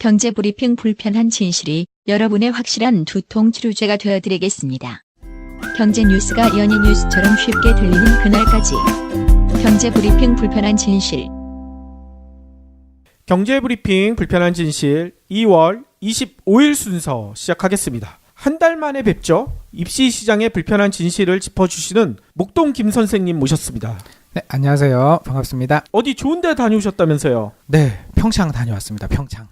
경제브리핑 불편한 진실이 여러분의 확실한 두통 치료제가 되어드리겠습니다. 경제 뉴스가 연예 뉴스처럼 쉽게 들리는 그날까지. 경제브리핑 불편한 진실. 경제브리핑 불편한 진실 2월 25일 순서 시작하겠습니다. 한 달 만에 뵙죠. 입시 시장의 불편한 진실을 짚어주시는 목동 김 선생님 모셨습니다. 네, 안녕하세요. 반갑습니다. 어디 좋은 데 다녀오셨다면서요? 네, 평창 다녀왔습니다. 평창.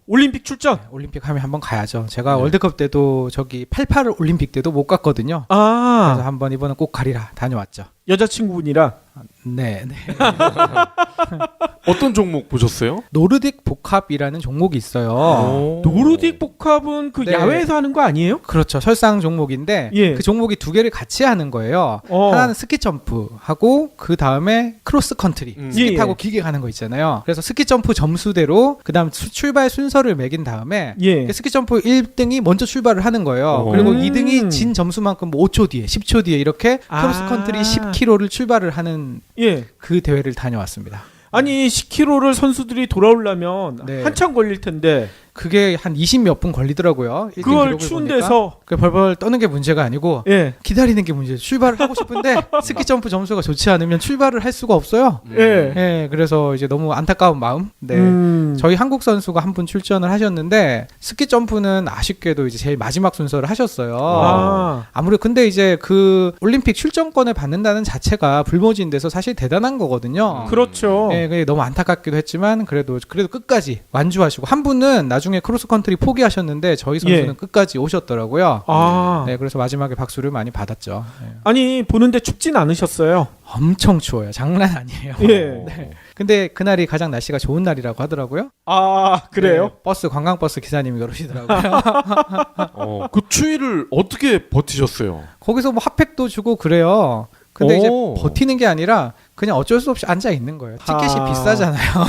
올림픽 출전? 네, 올림픽 하면 한번 가야죠. 제가 월드컵 때도 저기 88 올림픽 때도 못 갔거든요. 그래서 한번 이번엔 꼭 가리라 다녀왔죠. 여자친구분이랑? 네. 어떤 종목 보셨어요? 노르딕 복합이라는 종목이 있어요. 노르딕 복합은 그 네. 야외에서 하는 거 아니에요? 그렇죠. 설상 종목인데 예. 그 종목이 두 개를 같이 하는 거예요. 하나는 스키 점프 하고 그 다음에 크로스 컨트리 스키 예. 타고 길게 가는 거 있잖아요. 그래서 스키 점프 점수대로 그 다음 출발 순서를 매긴 다음에 예. 스키 점프 1등이 먼저 출발을 하는 거예요. 그리고 2등이 진 점수만큼 뭐 5초 뒤에 10초 뒤에 이렇게 크로스 컨트리 10km를 출발을 하는 예. 그 대회를 다녀왔습니다. 아니 10km를 선수들이 돌아오려면 네. 한참 걸릴 텐데 그게 한 20몇 분 걸리더라고요. 1등 그걸 기록을 추운 보니까. 데서 그 벌벌 떠는 게 문제가 아니고 예. 기다리는 게 문제예요. 출발을 하고 싶은데 스키 점프 점수가 좋지 않으면 출발을 할 수가 없어요. 예. 예, 그래서 이제 너무 안타까운 마음. 네. 저희 한국 선수가 한 분 출전을 하셨는데 스키 점프는 아쉽게도 이제 제일 마지막 순서를 하셨어요. 아무래도 근데 이제 그 올림픽 출전권을 받는다는 자체가 불모지인데서 사실 대단한 거거든요. 그렇죠. 예, 그게 너무 안타깝기도 했지만 그래도 끝까지 완주하시고 한 분은 나중에 크로스컨트리 포기하셨는데 저희 선수는 예. 끝까지 오셨더라고요. 네, 그래서 마지막에 박수를 많이 받았죠. 네. 아니 보는데 춥진 않으셨어요? 엄청 추워요. 장난 아니에요. 예. 네. 근데 그날이 가장 날씨가 좋은 날이라고 하더라고요. 그래요? 네, 버스 관광버스 기사님이 그러시더라고요. 그 추위를 어떻게 버티셨어요? 거기서 뭐 핫팩도 주고 그래요. 근데 이제 오. 버티는 게 아니라 그냥 어쩔 수 없이 앉아 있는 거예요. 티켓이 비싸잖아요.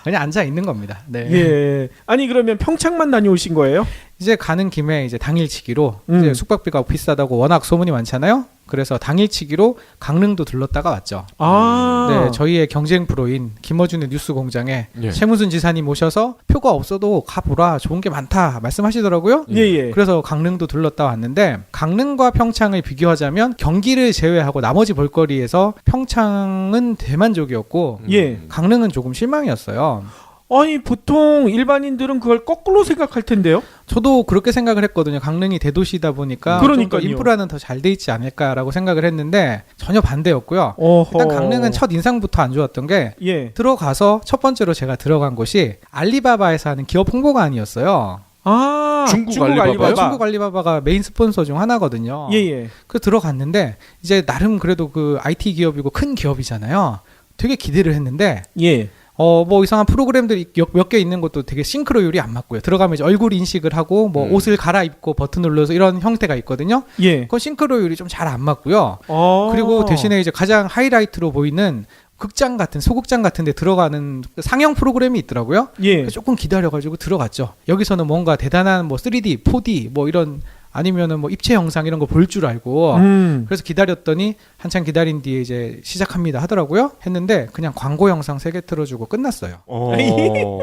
그냥 앉아 있는 겁니다. 네. 예. 아니 그러면 평창만 다녀오신 거예요? 이제 가는 김에 이제 당일치기로 이제 숙박비가 비싸다고 워낙 소문이 많잖아요. 그래서 당일치기로 강릉도 들렀다가 왔죠. 네, 저희의 경쟁 프로인 김어준의 뉴스공장에 예. 최문순 지사님 오셔서 표가 없어도 가보라 좋은 게 많다 말씀하시더라고요. 예. 그래서 강릉도 들렀다 왔는데 강릉과 평창을 비교하자면 경기를 제외하고 나머지 볼거리에서 평창은 대만족이었고 예. 강릉은 조금 실망이었어요. 아니 보통 일반인들은 그걸 거꾸로 생각할 텐데요. 저도 그렇게 생각을 했거든요. 강릉이 대도시다 보니까 그러니까요. 좀 더 인프라는 더 잘 돼 있지 않을까라고 생각을 했는데 전혀 반대였고요. 어허. 일단 강릉은 첫 인상부터 안 좋았던 게 예. 들어가서 첫 번째로 제가 들어간 곳이 알리바바에서 하는 기업 홍보관이었어요. 중국 알리바바요? 중국 알리바바가 메인 스폰서 중 하나거든요. 예. 그 들어갔는데 이제 나름 그래도 그 IT 기업이고 큰 기업이잖아요. 되게 기대를 했는데 예. 뭐 이상한 프로그램들이 몇 개 있는 것도 되게 싱크로율이 안 맞고요. 들어가면 이제 얼굴 인식을 하고 뭐 옷을 갈아입고 버튼 눌러서 이런 형태가 있거든요. 예. 그건 싱크로율이 좀 잘 안 맞고요. 어. 그리고 대신에 이제 가장 하이라이트로 보이는 극장 같은 소극장 같은 데 들어가는 상영 프로그램이 있더라고요. 예. 그래서 조금 기다려가지고 들어갔죠. 여기서는 뭔가 대단한 뭐 3D, 4D 뭐 이런 아니면은 뭐 입체 영상 이런 거 볼 줄 알고 그래서 기다렸더니 한참 기다린 뒤에 이제 시작합니다 하더라고요. 했는데 그냥 광고 영상 3개 틀어주고 끝났어요.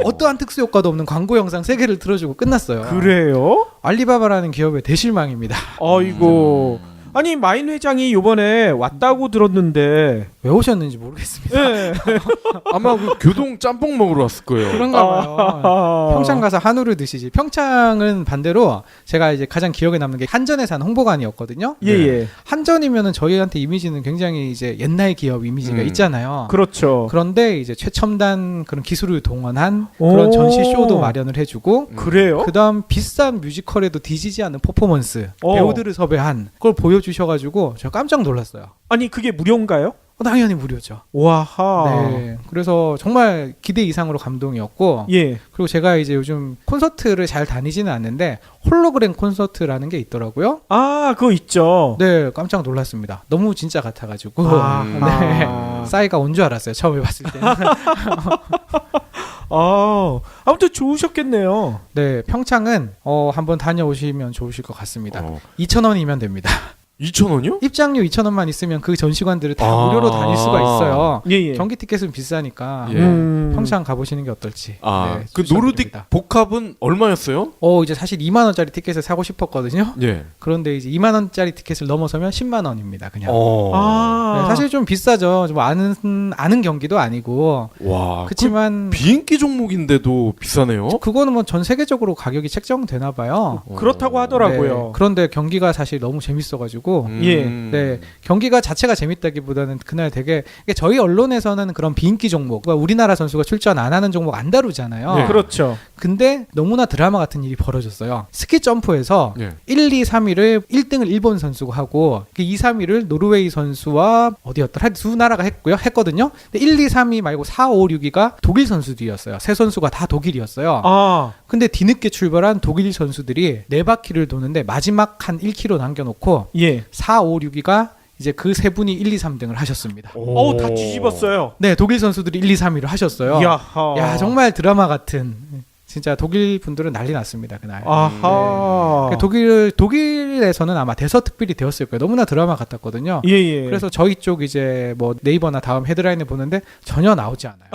어떠한 특수 효과도 없는 광고 영상 3개를 틀어주고 끝났어요. 그래요? 알리바바라는 기업의 대실망입니다. 아이고. 아니 마인 회장이 이번에 왔다고 들었는데 왜 오셨는지 모르겠습니다. 예. 아마 그 교동 짬뽕 먹으러 왔을 거예요. 그런가 봐요. 평창 가서 한우를 드시지. 평창은 반대로 제가 이제 가장 기억에 남는 게 한전에서 한 홍보관이었거든요. 예. 한전이면은 저희한테 이미지는 굉장히 이제 옛날 기업 이미지가 있잖아요. 그렇죠. 그런데 이제 최첨단 그런 기술을 동원한 그런 전시쇼도 마련을 해주고 그래요? 그다음 비싼 뮤지컬에도 뒤지지 않는 퍼포먼스 어. 배우들을 섭외한 그걸 보여주셔가지고 제가 깜짝 놀랐어요. 아니 그게 무료인가요? 당연히 무료죠. 와하. 네, 그래서 정말 기대 이상으로 감동이었고 예. 그리고 제가 이제 요즘 콘서트를 잘 다니지는 않는데 홀로그램 콘서트라는 게 있더라고요. 그거 있죠. 네, 깜짝 놀랐습니다. 너무 진짜 같아가지고 네, 싸이가 온 줄 알았어요. 처음에 봤을 때는. 아무튼 좋으셨겠네요. 네, 평창은 한번 다녀오시면 좋으실 것 같습니다. 2,000원이면 됩니다. 2,000원이요? 입장료 2,000원만 있으면 그 전시관들을 다 아. 무료로 다닐 수가 있어요. 예, 예. 경기 티켓은 비싸니까 예. 평창 가보시는 게 어떨지. 네, 그 노르딕 추천드립니다. 복합은 얼마였어요? 이제 사실 2만 원짜리 티켓을 사고 싶었거든요. 예. 그런데 이제 2만 원짜리 티켓을 넘어서면 10만 원입니다. 그냥. 아. 네, 사실 좀 비싸죠. 좀 아는 경기도 아니고. 와. 그렇지만 비인기 종목인데도 비싸네요. 그거는 뭐 전 세계적으로 가격이 책정되나 봐요. 그렇다고 하더라고요. 네, 그런데 경기가 사실 너무 재밌어가지고 예. 네, 경기가 자체가 재밌다기보다는 그날 되게 이게 저희 언론에서는 그런 비인기 종목, 그러니까 우리나라 선수가 출전 안 하는 종목 안 다루잖아요. 네. 그렇죠. 근데 너무나 드라마 같은 일이 벌어졌어요. 스키 점프에서 예. 1, 2, 3위를 1등을 일본 선수가 하고 2, 3위를 노르웨이 선수와 어디였더라? 두 나라가 했거든요. 근데 1, 2, 3위 말고 4, 5, 6위가 독일 선수들이었어요. 세 선수가 다 독일이었어요. 아. 근데 뒤늦게 출발한 독일 선수들이 4바퀴를 도는데 마지막 한 1km 남겨놓고 예. 4, 5, 6위가 이제 그 세 분이 1, 2, 3등을 하셨습니다. 다 뒤집었어요. 네, 독일 선수들이 1, 2, 3위를 하셨어요. 야하. 야, 정말 드라마 같은. 진짜 독일 분들은 난리 났습니다, 그날. 아하. 네. 독일에서는 아마 대서특필이 되었을 거예요. 너무나 드라마 같았거든요. 예, 예. 그래서 저희 쪽 이제 뭐 네이버나 다음 헤드라인을 보는데 전혀 나오지 않아요.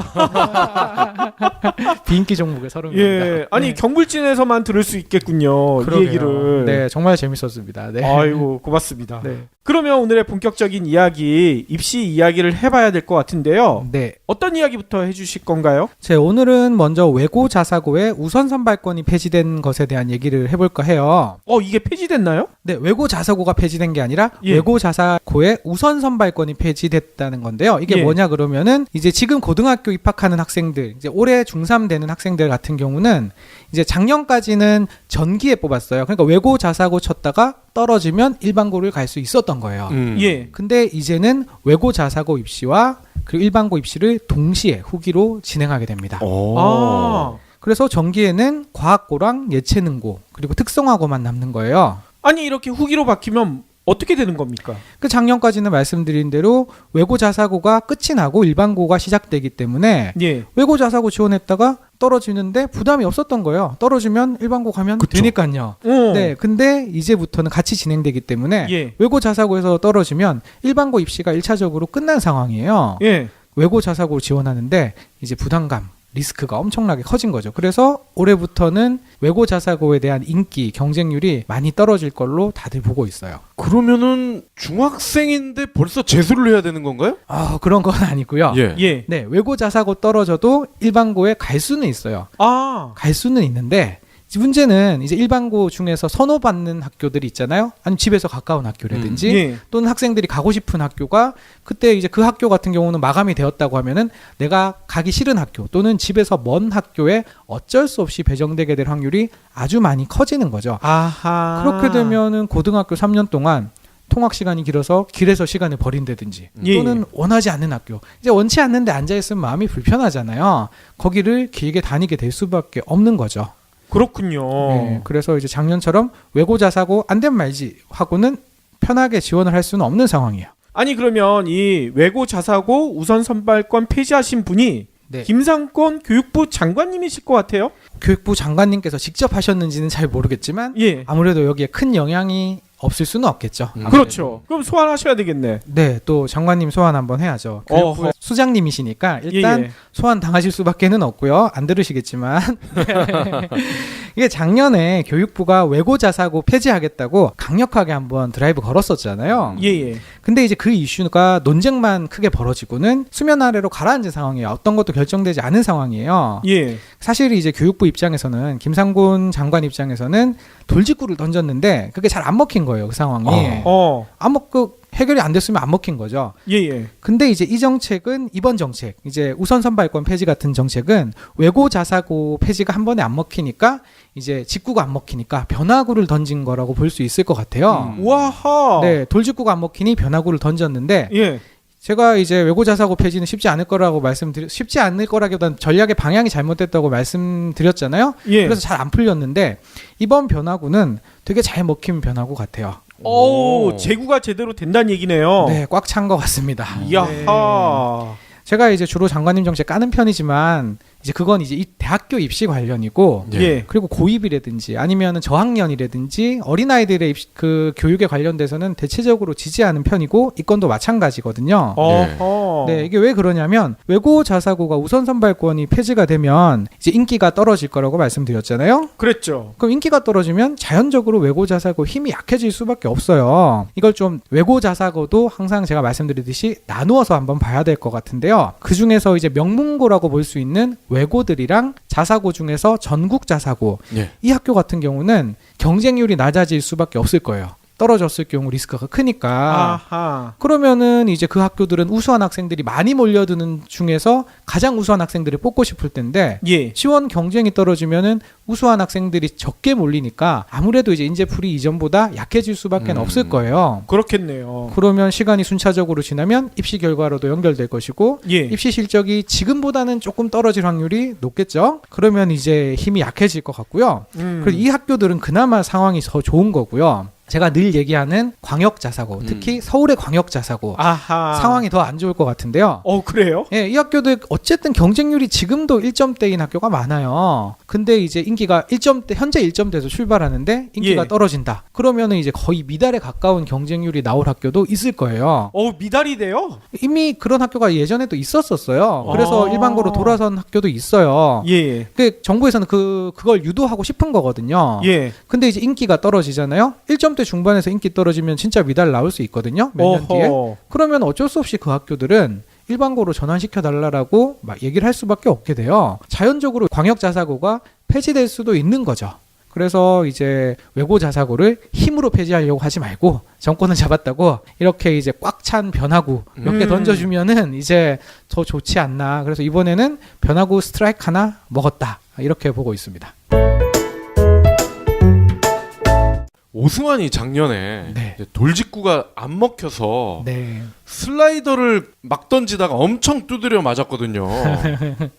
비인기 종목의 서름입니다. 예. 아니 네. 경불진에서만 들을 수 있겠군요. 그러게요. 이 얘기를. 네, 정말 재밌었습니다. 네. 아이고 고맙습니다. 네. 그러면 오늘의 본격적인 이야기, 입시 이야기를 해봐야 될 것 같은데요. 네. 어떤 이야기부터 해주실 건가요? 오늘은 먼저 외고 자사고의 우선 선발권이 폐지된 것에 대한 얘기를 해볼까 해요. 이게 폐지됐나요? 네, 외고 자사고가 폐지된 게 아니라 예. 외고 자사고의 우선 선발권이 폐지됐다는 건데요. 이게 예. 뭐냐 그러면은 이제 지금 고등학교 입학하는 학생들, 이제 올해 중3 되는 학생들 같은 경우는 이제 작년까지는 전기에 뽑았어요. 그러니까 외고 자사고 쳤다가 떨어지면 일반고를 갈 수 있었던 거예요. 예. 근데 이제는 외고 자사고 입시와 그리고 일반고 입시를 동시에 후기로 진행하게 됩니다. 아. 그래서 전기에는 과학고랑 예체능고 그리고 특성화고만 남는 거예요. 아니 이렇게 후기로 바뀌면 어떻게 되는 겁니까? 그 작년까지는 말씀드린 대로 외고 자사고가 끝이 나고 일반고가 시작되기 때문에 예. 외고 자사고 지원했다가 떨어지는데 부담이 없었던 거예요. 떨어지면 일반고 가면 그쵸. 되니까요. 네, 근데 이제부터는 같이 진행되기 때문에 예. 외고 자사고에서 떨어지면 일반고 입시가 1차적으로 끝난 상황이에요. 예. 외고 자사고 지원하는데 이제 부담감, 리스크가 엄청나게 커진 거죠. 그래서 올해부터는 외고 자사고에 대한 인기, 경쟁률이 많이 떨어질 걸로 다들 보고 있어요. 그러면은 중학생인데 벌써 재수를 해야 되는 건가요? 그런 건 아니고요. 예. 예. 네, 외고 자사고 떨어져도 일반고에 갈 수는 있어요. 아. 갈 수는 있는데 문제는 이제 일반고 중에서 선호받는 학교들이 있잖아요. 아니면 집에서 가까운 학교라든지 예. 또는 학생들이 가고 싶은 학교가 그때 이제 그 학교 같은 경우는 마감이 되었다고 하면은 내가 가기 싫은 학교 또는 집에서 먼 학교에 어쩔 수 없이 배정되게 될 확률이 아주 많이 커지는 거죠. 아하. 그렇게 되면은 고등학교 3년 동안 통학 시간이 길어서 길에서 시간을 버린다든지 예. 또는 원하지 않는 학교, 이제 원치 않는데 앉아있으면 마음이 불편하잖아요. 거기를 길게 다니게 될 수밖에 없는 거죠. 그렇군요. 네, 그래서 이제 작년처럼 외고 자사고 안 되면 말지 하고는 편하게 지원을 할 수는 없는 상황이에요. 아니 그러면 이 외고 자사고 우선 선발권 폐지하신 분이 네. 김상권 교육부 장관님이실 것 같아요. 교육부 장관님께서 직접 하셨는지는 잘 모르겠지만 예. 아무래도 여기에 큰 영향이 없을 수는 없겠죠. 그렇죠. 그럼 소환하셔야 되겠네. 네, 또 장관님 소환 한번 해야죠. 교육부 어허. 수장님이시니까 일단 예. 소환 당하실 수밖에는 없고요. 안 들으시겠지만 이게 작년에 교육부가 외고 자사고 폐지하겠다고 강력하게 한번 드라이브 걸었었잖아요. 예. 근데 이제 그 이슈가 논쟁만 크게 벌어지고는 수면 아래로 가라앉은 상황이에요. 어떤 것도 결정되지 않은 상황이에요. 예. 사실 이제 교육부 입장에서는 김상곤 장관 입장에서는 돌직구를 던졌는데 그게 잘 안 먹힌 거예요. 그 상황이. 안 먹고 해결이 안 됐으면 안 먹힌 거죠. 예. 근데 이제 이 정책은 이번 정책, 이제 우선 선발권 폐지 같은 정책은 외고 자사고 폐지가 한 번에 안 먹히니까 이제 직구가 안 먹히니까 변화구를 던진 거라고 볼 수 있을 것 같아요. 와하. 네, 돌직구가 안 먹히니 변화구를 던졌는데 예. 제가 이제 외고 자사고 폐지는 쉽지 않을 거라고 쉽지 않을 거라기보다는 전략의 방향이 잘못됐다고 말씀드렸잖아요. 예. 그래서 잘 안 풀렸는데 이번 변화구는 되게 잘 먹힌 변화구 같아요. 제구가 제대로 된다는 얘기네요. 네, 꽉 찬 것 같습니다. 야하. 제가 이제 주로 장관님 정책 까는 편이지만 이제 그건 이제 이 대학교 입시 관련이고 예. 그리고 고입이라든지 아니면은 저학년이라든지 어린아이들의 그 교육에 관련돼서는 대체적으로 지지하는 편이고 이 건도 마찬가지거든요. 어허. 네, 이게 왜 그러냐면 외고 자사고가 우선 선발권이 폐지가 되면 이제 인기가 떨어질 거라고 말씀드렸잖아요. 그랬죠. 그럼 인기가 떨어지면 자연적으로 외고 자사고 힘이 약해질 수밖에 없어요. 이걸 좀 외고 자사고도 항상 제가 말씀드리듯이 나누어서 한번 봐야 될 것 같은데요. 그 중에서 이제 명문고라고 볼 수 있는 외고들이랑 자사고 중에서 전국 자사고 예. 이 학교 같은 경우는 경쟁률이 낮아질 수밖에 없을 거예요. 떨어졌을 경우 리스크가 크니까. 아하. 그러면은 이제 그 학교들은 우수한 학생들이 많이 몰려드는 중에서 가장 우수한 학생들을 뽑고 싶을 텐데 예. 지원 경쟁이 떨어지면은 우수한 학생들이 적게 몰리니까 아무래도 이제 인재풀이 이전보다 약해질 수밖에 없을 거예요. 그렇겠네요. 그러면 시간이 순차적으로 지나면 입시 결과로도 연결될 것이고 예. 입시 실적이 지금보다는 조금 떨어질 확률이 높겠죠. 그러면 이제 힘이 약해질 것 같고요. 그리고 이 학교들은 그나마 상황이 더 좋은 거고요. 제가 늘 얘기하는 광역자사고, 특히 서울의 광역자사고 아하. 상황이 더 안 좋을 것 같은데요. 그래요? 예, 이 학교들 어쨌든 경쟁률이 지금도 1점대인 학교가 많아요. 근데 이제 인기가 1점대, 현재 1점대에서 출발하는데 인기가 예. 떨어진다. 그러면은 이제 거의 미달에 가까운 경쟁률이 나올 학교도 있을 거예요. 미달이 돼요? 이미 그런 학교가 예전에도 있었었어요. 그래서 아. 일반고로 돌아선 학교도 있어요. 예. 그 정부에서는 그걸 유도하고 싶은 거거든요. 예. 근데 근데 이제 인기가 떨어지잖아요. 1점대 중반에서 인기 떨어지면 진짜 미달 나올 수 있거든요. 몇 년 뒤에. 그러면 어쩔 수 없이 그 학교들은 일반고로 전환시켜 달라라고 막 얘기를 할 수밖에 없게 돼요. 자연적으로 광역자사고가 폐지될 수도 있는 거죠. 그래서 이제 외고 자사고를 힘으로 폐지하려고 하지 말고 정권을 잡았다고 이렇게 이제 꽉 찬 변화구 몇 개 던져주면은 이제 더 좋지 않나. 그래서 이번에는 변화구 스트라이크 하나 먹었다. 이렇게 보고 있습니다. 오승환이 작년에 네. 이제 돌직구가 안 먹혀서 네. 슬라이더를 막 던지다가 엄청 두드려 맞았거든요.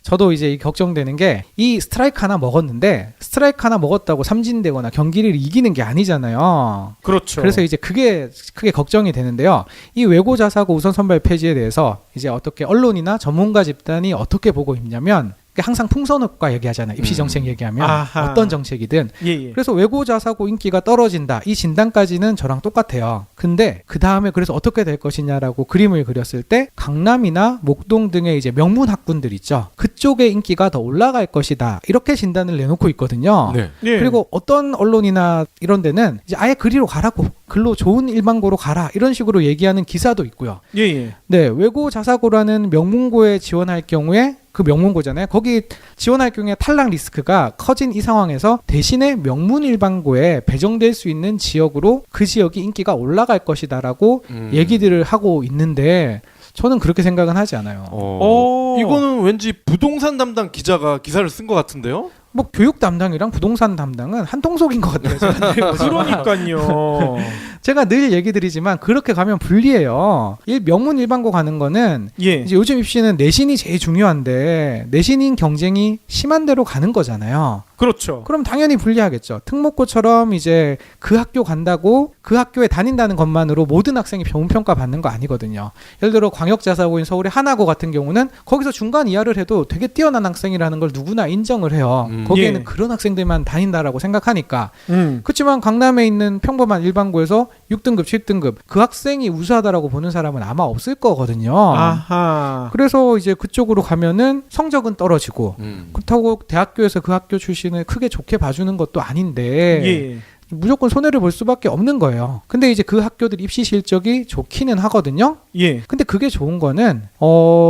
저도 이제 걱정되는 게 이 스트라이크 하나 먹었는데 스트라이크 하나 먹었다고 삼진되거나 경기를 이기는 게 아니잖아요. 그렇죠. 그래서 이제 그게 크게 걱정이 되는데요. 이 외고 자사고 우선 선발 폐지에 대해서 이제 어떻게 언론이나 전문가 집단이 어떻게 보고 있냐면 항상 풍선효과 얘기하잖아요. 입시 정책 얘기하면 아하. 어떤 정책이든. 예. 그래서 외고 자사고 인기가 떨어진다. 이 진단까지는 저랑 똑같아요. 근데 그 다음에 그래서 어떻게 될 것이냐라고 그림을 그렸을 때 강남이나 목동 등의 이제 명문 학군들 있죠. 그쪽의 인기가 더 올라갈 것이다. 이렇게 진단을 내놓고 있거든요. 네. 예. 그리고 어떤 언론이나 이런 데는 이제 아예 그리로 가라고, 글로 좋은 일반고로 가라, 이런 식으로 얘기하는 기사도 있고요. 예. 네, 외고 자사고라는 명문고에 지원할 경우에 그 명문고잖아요. 거기 지원할 경우에 탈락 리스크가 커진 이 상황에서 대신에 명문 일반고에 배정될 수 있는 지역으로 그 지역이 인기가 올라갈 것이다라고 얘기들을 하고 있는데 저는 그렇게 생각은 하지 않아요. 이거는 왠지 부동산 담당 기자가 기사를 쓴 것 같은데요? 뭐 교육 담당이랑 부동산 담당은 한 통속인 것 같아요. 그러니까요. 제가 늘 얘기 드리지만 그렇게 가면 불리해요. 명문 일반고 가는 거는 예. 이제 요즘 입시는 내신이 제일 중요한데 내신인 경쟁이 심한 대로 가는 거잖아요. 그렇죠. 그럼 당연히 불리하겠죠. 특목고처럼 이제 그 학교 간다고 그 학교에 다닌다는 것만으로 모든 학생이 병평가 받는 거 아니거든요. 예를 들어 광역자사고인 서울의 하나고 같은 경우는 거기서 중간 이하를 해도 되게 뛰어난 학생이라는 걸 누구나 인정을 해요. 거기에는 예. 그런 학생들만 다닌다라고 생각하니까. 음. 그렇지만 강남에 있는 평범한 일반고에서 6등급, 7등급 그 학생이 우수하다라고 보는 사람은 아마 없을 거거든요. 아하. 그래서 이제 그쪽으로 가면은 성적은 떨어지고 그렇다고 대학교에서 그 학교 출신을 크게 좋게 봐주는 것도 아닌데 예. 무조건 손해를 볼 수밖에 없는 거예요. 근데 이제 그 학교들 입시 실적이 좋기는 하거든요. 예. 근데 그게 좋은 거는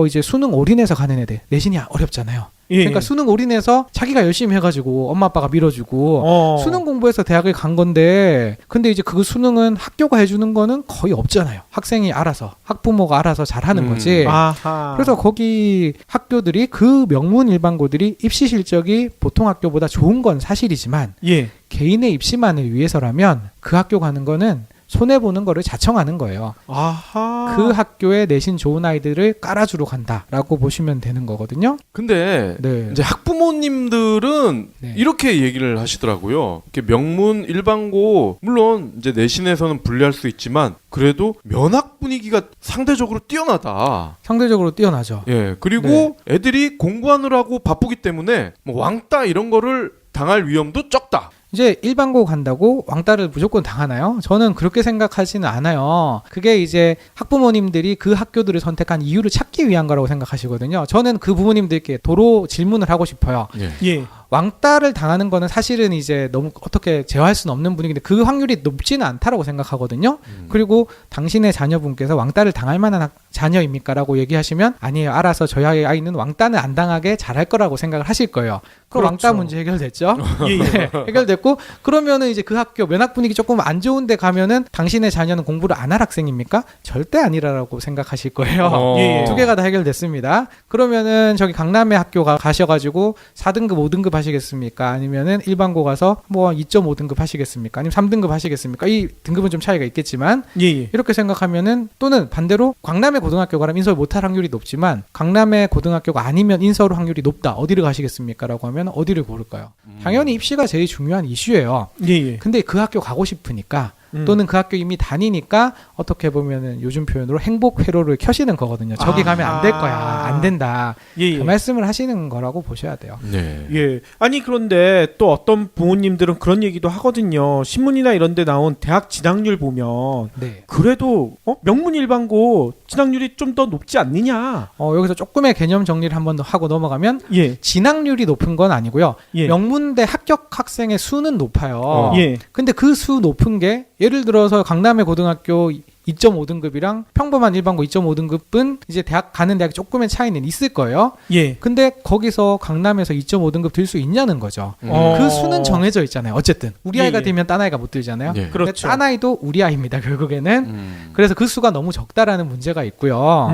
이제 수능 올인해서 가는 애들 내신이 어렵잖아요. 예. 그러니까 수능 올인해서 자기가 열심히 해가지고 엄마 아빠가 밀어주고 수능 공부해서 대학을 간 건데 근데 이제 그 수능은 학교가 해주는 거는 거의 없잖아요. 학생이 알아서 학부모가 알아서 잘하는 거지. 아하. 그래서 거기 학교들이 그 명문 일반고들이 입시 실적이 보통 학교보다 좋은 건 사실이지만 예. 개인의 입시만을 위해서라면 그 학교 가는 거는 손해 보는 거를 자청하는 거예요. 아하. 그 학교에 내신 좋은 아이들을 깔아주러 간다라고 보시면 되는 거거든요. 근데 네. 이제 학부모님들은 네. 이렇게 얘기를 하시더라고요. 이렇게 명문 일반고 물론 이제 내신에서는 불리할 수 있지만 그래도 면학 분위기가 상대적으로 뛰어나다. 상대적으로 뛰어나죠. 예. 그리고 네. 애들이 공부하느라고 바쁘기 때문에 뭐 왕따 이런 거를 당할 위험도 적다. 이제 일반고 간다고 왕따를 무조건 당하나요? 저는 그렇게 생각하지는 않아요. 그게 이제 학부모님들이 그 학교들을 선택한 이유를 찾기 위한 거라고 생각하시거든요. 저는 그 부모님들께 도로 질문을 하고 싶어요. 예. 예. 왕따를 당하는 거는 사실은 이제 너무 어떻게 제어할 수는 없는 분위기인데 그 확률이 높지는 않다라고 생각하거든요. 그리고 당신의 자녀분께서 왕따를 당할 만한 자녀입니까? 라고 얘기하시면 아니에요. 알아서 저희 아이는 왕따는 안 당하게 잘할 거라고 생각을 하실 거예요. 그 그렇죠. 왕따 문제 해결됐죠? 예, 예. 네, 해결됐고 그러면은 이제 그 학교 면학 분위기 조금 안 좋은데 가면은 당신의 자녀는 공부를 안 할 학생입니까? 절대 아니라고 생각하실 거예요. 예, 예. 두 개가 다 해결됐습니다. 그러면은 저기 강남의 학교 가셔가지고 4등급, 5등급 하시겠습니까? 아니면은 일반고 가서 뭐 2.5등급 하시겠습니까? 아니면 3등급 하시겠습니까? 이 등급은 좀 차이가 있겠지만 예, 예. 이렇게 생각하면은 또는 반대로 강남의 고등학교 가면 인서울 못할 확률이 높지만 강남의 고등학교가 아니면 인서울 확률이 높다. 어디를 가시겠습니까? 라고 하면 어디를 고를까요? 당연히 입시가 제일 중요한 이슈예요. 예, 예. 근데 그 학교 가고 싶으니까 또는 그 학교 이미 다니니까 어떻게 보면은 요즘 표현으로 행복 회로를 켜시는 거거든요. 저기 가면 안 될 거야. 안 된다. 예, 예. 그 말씀을 하시는 거라고 보셔야 돼요. 네. 예. 아니 그런데 또 어떤 부모님들은 그런 얘기도 하거든요. 신문이나 이런 데 나온 대학 진학률 보면 네. 그래도 명문 일반고 진학률이 좀 더 높지 않느냐. 여기서 조금의 개념 정리를 한번 더 하고 넘어가면 예. 진학률이 높은 건 아니고요. 예. 명문대 합격 학생의 수는 높아요. 예. 근데 그 수 높은 게 예를 들어서 강남의 고등학교 2.5등급이랑 평범한 일반고 2.5등급은 이제 대학 가는 대학이 조금의 차이는 있을 거예요. 예. 근데 거기서 강남에서 2.5등급 들 수 있냐는 거죠. 그 수는 정해져 있잖아요. 어쨌든 우리 예, 아이가 예. 되면 딴 아이가 못 들잖아요. 예. 근데 그렇죠. 딴 아이도 우리 아이입니다. 결국에는. 그래서 그 수가 너무 적다라는 문제가 있고요.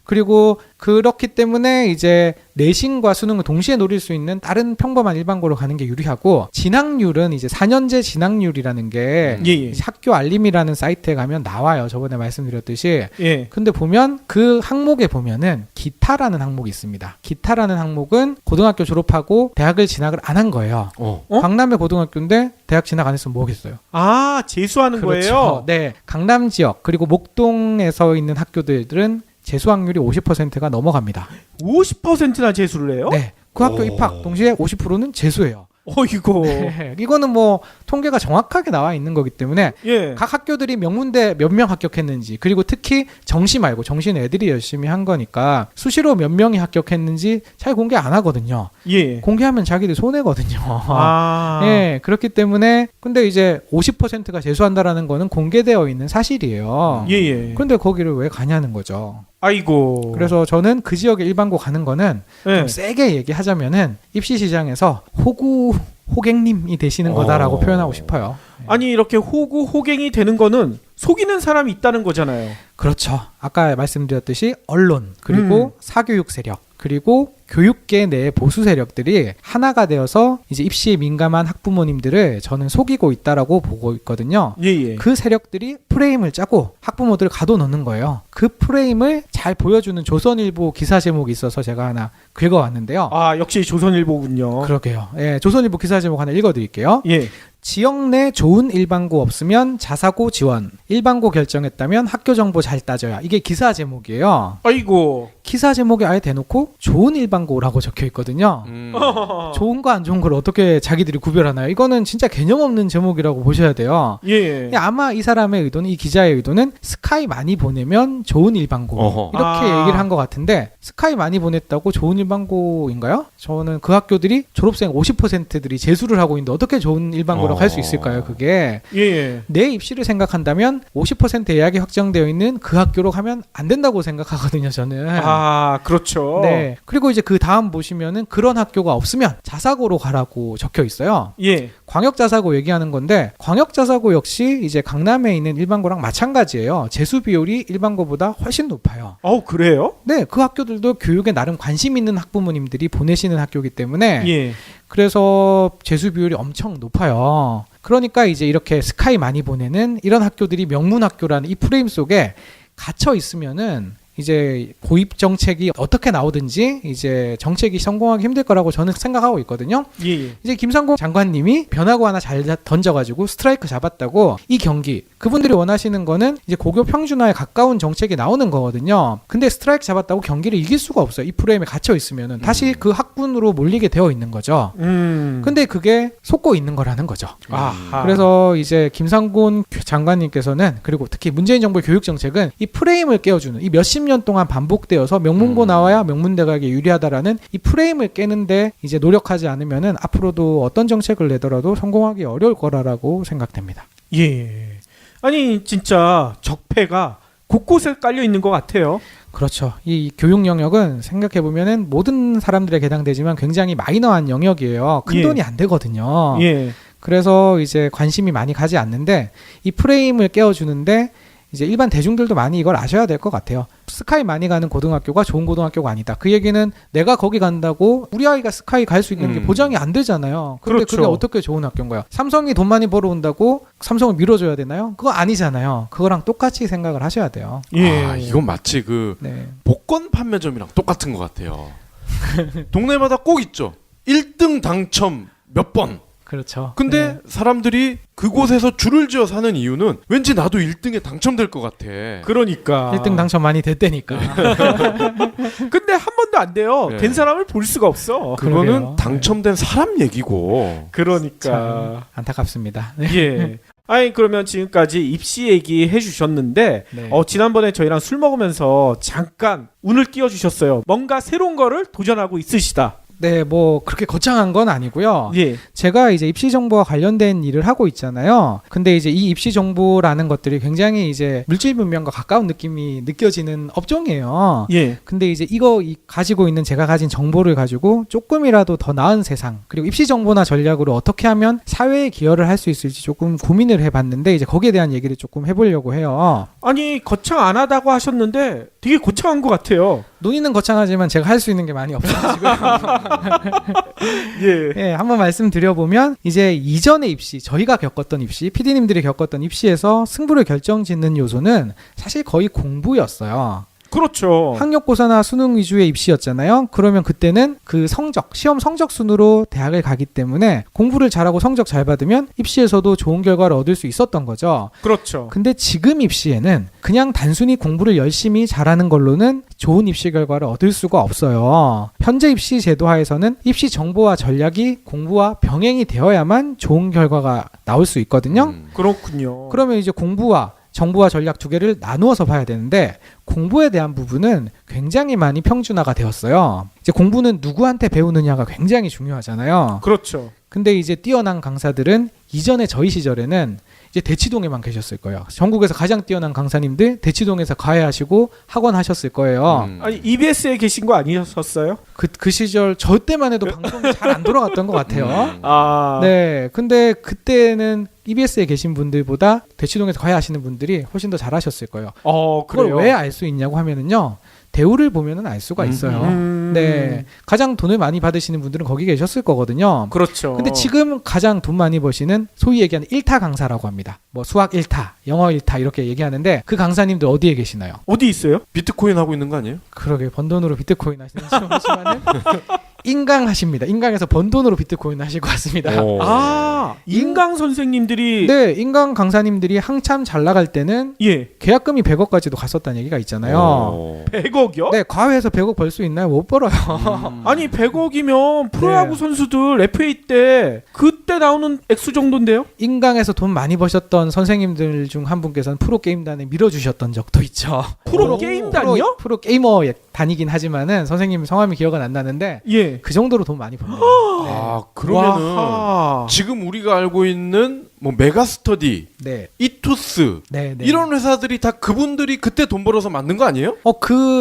그리고 그렇기 때문에 이제 내신과 수능을 동시에 노릴 수 있는 다른 평범한 일반고로 가는 게 유리하고 진학률은 이제 4년제 진학률이라는 게 예, 예. 학교 알림이라는 사이트에 가면 나와요. 저번에 말씀드렸듯이. 예. 근데 보면 그 항목에 보면은 기타라는 항목이 있습니다. 기타라는 항목은 고등학교 졸업하고 대학을 진학을 안 한 거예요. 어? 강남의 고등학교인데 대학 진학 안 했으면 뭐겠어요? 아, 재수하는 거예요? 네. 강남 지역 그리고 목동에서 있는 학교들은 재수 확률이 50%가 넘어갑니다. 50%나 재수를 해요? 네. 그 학교 오. 입학 동시에 50%는 재수예요. 이거. 네. 이거는 뭐 통계가 정확하게 나와 있는 거기 때문에 예. 각 학교들이 명문대 몇 명 합격했는지 그리고 특히 정시 말고 정시는 애들이 열심히 한 거니까 수시로 몇 명이 합격했는지 잘 공개 안 하거든요. 예. 공개하면 자기들 손해거든요. 아. 네, 그렇기 때문에 근데 이제 50%가 재수한다라는 거는 공개되어 있는 사실이에요. 예, 예. 근데 거기를 왜 가냐는 거죠. 아이고. 그래서 저는 그 지역의 일반고 가는 거는 예. 좀 세게 얘기하자면은 입시 시장에서 호객님이 되시는 거다라고 표현하고 싶어요. 아니 이렇게 호갱이 되는 거는 속이는 사람이 있다는 거잖아요. 그렇죠. 아까 말씀드렸듯이 언론 그리고 사교육 세력 그리고 교육계 내 보수 세력들이 하나가 되어서 이제 입시에 민감한 학부모님들을 저는 속이고 있다라고 보고 있거든요. 예예. 그 세력들이 프레임을 짜고 학부모들을 가둬놓는 거예요. 그 프레임을 잘 보여주는 조선일보 기사 제목이 있어서 제가 하나 긁어왔는데요. 아 역시 조선일보군요. 그러게요. 예, 조선일보 기사 제목 하나 읽어드릴게요. 예. 지역 내 좋은 일반고 없으면 자사고 지원. 일반고 결정했다면 학교 정보 잘 따져야. 이게 기사 제목이에요. 아이고. 기사 제목에 아예 대놓고 좋은 일반고라고 적혀 있거든요. 좋은 거 안 좋은 걸 어떻게 자기들이 구별하나요? 이거는 진짜 개념 없는 제목이라고 보셔야 돼요. 예. 아마 이 사람의 의도는 이 기자의 의도는 스카이 많이 보내면 좋은 일반고 어허. 이렇게 아. 얘기를 한 것 같은데 스카이 많이 보냈다고 좋은 일반고인가요? 저는 그 학교들이 졸업생 50%들이 재수를 하고 있는데 어떻게 좋은 일반고라고 할 수 있을까요? 그게 예. 내 입시를 생각한다면 50% 예약이 확정되어 있는 그 학교로 가면 안 된다고 생각하거든요. 저는. 아 그렇죠. 네. 그리고 이제 그 다음 보시면은 그런 학교가 없으면 자사고로 가라고 적혀 있어요. 예. 광역자사고 얘기하는 건데 광역자사고 역시 이제 강남에 있는 일반고랑 마찬가지예요. 재수 비율이 일반고보다 훨씬 높아요. 그래요? 네, 그 학교들도 교육에 나름 관심 있는 학부모님들이 보내시는 학교이기 때문에 예. 그래서 재수 비율이 엄청 높아요. 그러니까 이제 이렇게 스카이 많이 보내는 이런 학교들이 명문 학교라는 이 프레임 속에 갇혀 있으면은 이제 고입 정책이 어떻게 나오든지 이제 정책이 성공하기 힘들 거라고 저는 생각하고 있거든요. 예. 이제 김상곤 장관님이 변화구 하나 잘 던져가지고 스트라이크 잡았다고 이 경기 그분들이 원하시는 거는 이제 고교 평준화에 가까운 정책이 나오는 거거든요. 근데 스트라이크 잡았다고 경기를 이길 수가 없어요. 이 프레임에 갇혀 있으면은 다시 그 학군으로 몰리게 되어 있는 거죠. 근데 그게 속고 있는 거라는 거죠. 아하. 그래서 이제 김상곤 장관님께서는 그리고 특히 문재인 정부의 교육 정책은 이 프레임을 깨워주는 이 몇십 년 동안 반복되어서 명문고 나와야 명문대학에 유리하다라는 이 프레임을 깨는데 이제 노력하지 않으면은 앞으로도 어떤 정책을 내더라도 성공하기 어려울 거라고 생각됩니다. 예. 아니 진짜 적폐가 곳곳에 깔려 있는 것 같아요. 그렇죠. 이 교육 영역은 생각해 보면은 모든 사람들에게 해당되지만 굉장히 마이너한 영역이에요. 큰 예. 돈이 안 되거든요. 예. 그래서 이제 관심이 많이 가지 않는데 이 프레임을 깨워주는데 이제 일반 대중들도 많이 이걸 아셔야 될 것 같아요. 스카이 많이 가는 고등학교가 좋은 고등학교가 아니다. 그 얘기는 내가 거기 간다고 우리 아이가 스카이 갈 수 있는 게 보장이 안 되잖아요. 그런데 그렇죠. 그게 어떻게 좋은 학교인 거야? 삼성이 돈 많이 벌어온다고 삼성을 밀어줘야 되나요? 그거 아니잖아요. 그거랑 똑같이 생각을 하셔야 돼요. 예. 아, 이건 마치 그 네. 복권 판매점이랑 똑같은 것 같아요. 동네마다 꼭 있죠. 1등 당첨 몇 번. 그렇죠. 근데 네. 사람들이 그곳에서 줄을 지어 사는 이유는 왠지 나도 1등에 당첨될 것 같아. 그러니까 1등 당첨 많이 됐다니까. 근데 한 번도 안 돼요. 네. 된 사람을 볼 수가 없어. 그거는 그러게요. 당첨된 사람 얘기고. 그러니까 참 안타깝습니다. 네. 예. 아니 그러면 지금까지 입시 얘기해 주셨는데 네. 지난번에 저희랑 술 먹으면서 잠깐 운을 띄워 주셨어요. 뭔가 새로운 거를 도전하고 있으시다. 네, 뭐 그렇게 거창한 건 아니고요. 예. 제가 이제 입시 정보와 관련된 일을 하고 있잖아요. 근데 이제 이 입시 정보라는 것들이 굉장히 이제 물질 문명과 가까운 느낌이 느껴지는 업종이에요. 예. 근데 이제 가지고 있는 제가 가진 정보를 가지고 조금이라도 더 나은 세상, 그리고 입시 정보나 전략으로 어떻게 하면 사회에 기여를 할 수 있을지 조금 고민을 해봤는데 이제 거기에 대한 얘기를 조금 해보려고 해요. 아니 거창 안 하다고 하셨는데 되게 거창한 것 같아요. 논의는 거창하지만 제가 할 수 있는 게 많이 없어가지고 예. 예, 한번 말씀드려보면 이제 이전의 입시, 저희가 겪었던 입시, PD님들이 겪었던 입시에서 승부를 결정짓는 요소는 사실 거의 공부였어요. 그렇죠. 학력고사나 수능 위주의 입시였잖아요. 그러면 그때는 그 시험 성적 순으로 대학을 가기 때문에 공부를 잘하고 성적 잘 받으면 입시에서도 좋은 결과를 얻을 수 있었던 거죠. 그렇죠. 근데 지금 입시에는 그냥 단순히 공부를 열심히 잘하는 걸로는 좋은 입시 결과를 얻을 수가 없어요. 현재 입시 제도 하에서는 입시 정보와 전략이 공부와 병행이 되어야만 좋은 결과가 나올 수 있거든요. 그렇군요. 그러면 이제 공부와 정보와 전략 두 개를 나누어서 봐야 되는데 공부에 대한 부분은 굉장히 많이 평준화가 되었어요. 이제 공부는 누구한테 배우느냐가 굉장히 중요하잖아요. 그렇죠. 근데 이제 뛰어난 강사들은 이전에 저희 시절에는 이제 대치동에만 계셨을 거예요. 전국에서 가장 뛰어난 강사님들 대치동에서 과외하시고 학원 하셨을 거예요. 아니 EBS에 계신 거 아니셨어요? 그 시절 저 때만 해도 방송이 잘 안 돌아갔던 것 같아요. 아. 네, 근데 그때는 EBS에 계신 분들보다 대치동에서 과외하시는 분들이 훨씬 더 잘하셨을 거예요. 그걸 그래요. 왜 알 수 있냐고 하면은요, 대우를 보면은 알 수가 있어요. 네, 가장 돈을 많이 받으시는 분들은 거기 계셨을 거거든요. 그렇죠. 근데 지금 가장 돈 많이 버시는 소위 얘기하는 1타 강사라고 합니다. 뭐 수학 1타, 영어 1타 이렇게 얘기하는데 그 강사님들 어디에 계시나요? 어디 있어요? 비트코인 하고 있는 거 아니에요? 그러게 번 돈으로 비트코인 하시는 시간은 인강 하십니다. 인강에서 번 돈으로 비트코인 하시고 왔습니다. 아, 인강 선생님들이 네, 인강 강사님들이 한참 잘 나갈 때는 예. 계약금이 100억까지도 갔었다는 얘기가 있잖아요. 100억이요? 네, 과외에서 100억 벌 수 있나요? 못 벌어요. 아니 100억이면 프로야구 네. 선수들 FA 때 그때 나오는 액수 정도인데요? 인강에서 돈 많이 버셨던 선생님들 중 한 분께서는 프로게임단에 밀어주셨던 적도 있죠. 프로게임단이요? 프로게이머 다니긴 하지만은 선생님 성함이 기억은 안 나는데 예. 그 정도로 돈 많이 버는 아, 그러면은 와하. 지금 우리가 알고 있는 뭐 메가스터디, 네. 이투스 네, 네. 이런 회사들이 다 그분들이 그때 돈 벌어서 만든 거 아니에요?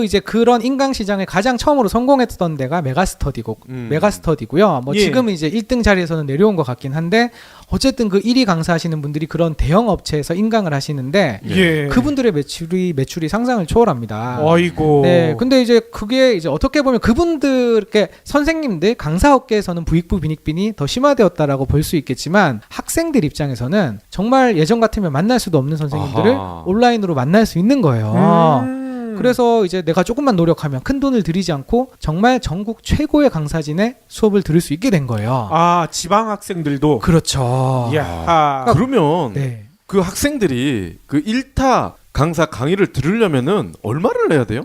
이제 그런 인강 시장에 가장 처음으로 성공했던 데가 메가스터디고요. 뭐 예. 지금은 이제 1등 자리에서는 내려온 것 같긴 한데 어쨌든 그 1위 강사하시는 분들이 그런 대형 업체에서 인강을 하시는데 예. 그분들의 매출이 상상을 초월합니다. 어이고. 네, 근데 이제 그게 이제 어떻게 보면 그분들께 선생님들 강사업계에서는 부익부 빈익빈이 더 심화되었다라고 볼 수 있겠지만 학생들 입장에서는 정말 예전 같으면 만날 수도 없는 선생님들을 아하. 온라인으로 만날 수 있는 거예요. 음. 그래서 이제 내가 조금만 노력하면 큰 돈을 들이지 않고 정말 전국 최고의 강사진의 수업을 들을 수 있게 된 거예요. 아, 지방 학생들도. 그렇죠. 이야. 그러면 네. 그 학생들이 그 1타 강사 강의를 들으려면은 얼마를 내야 돼요?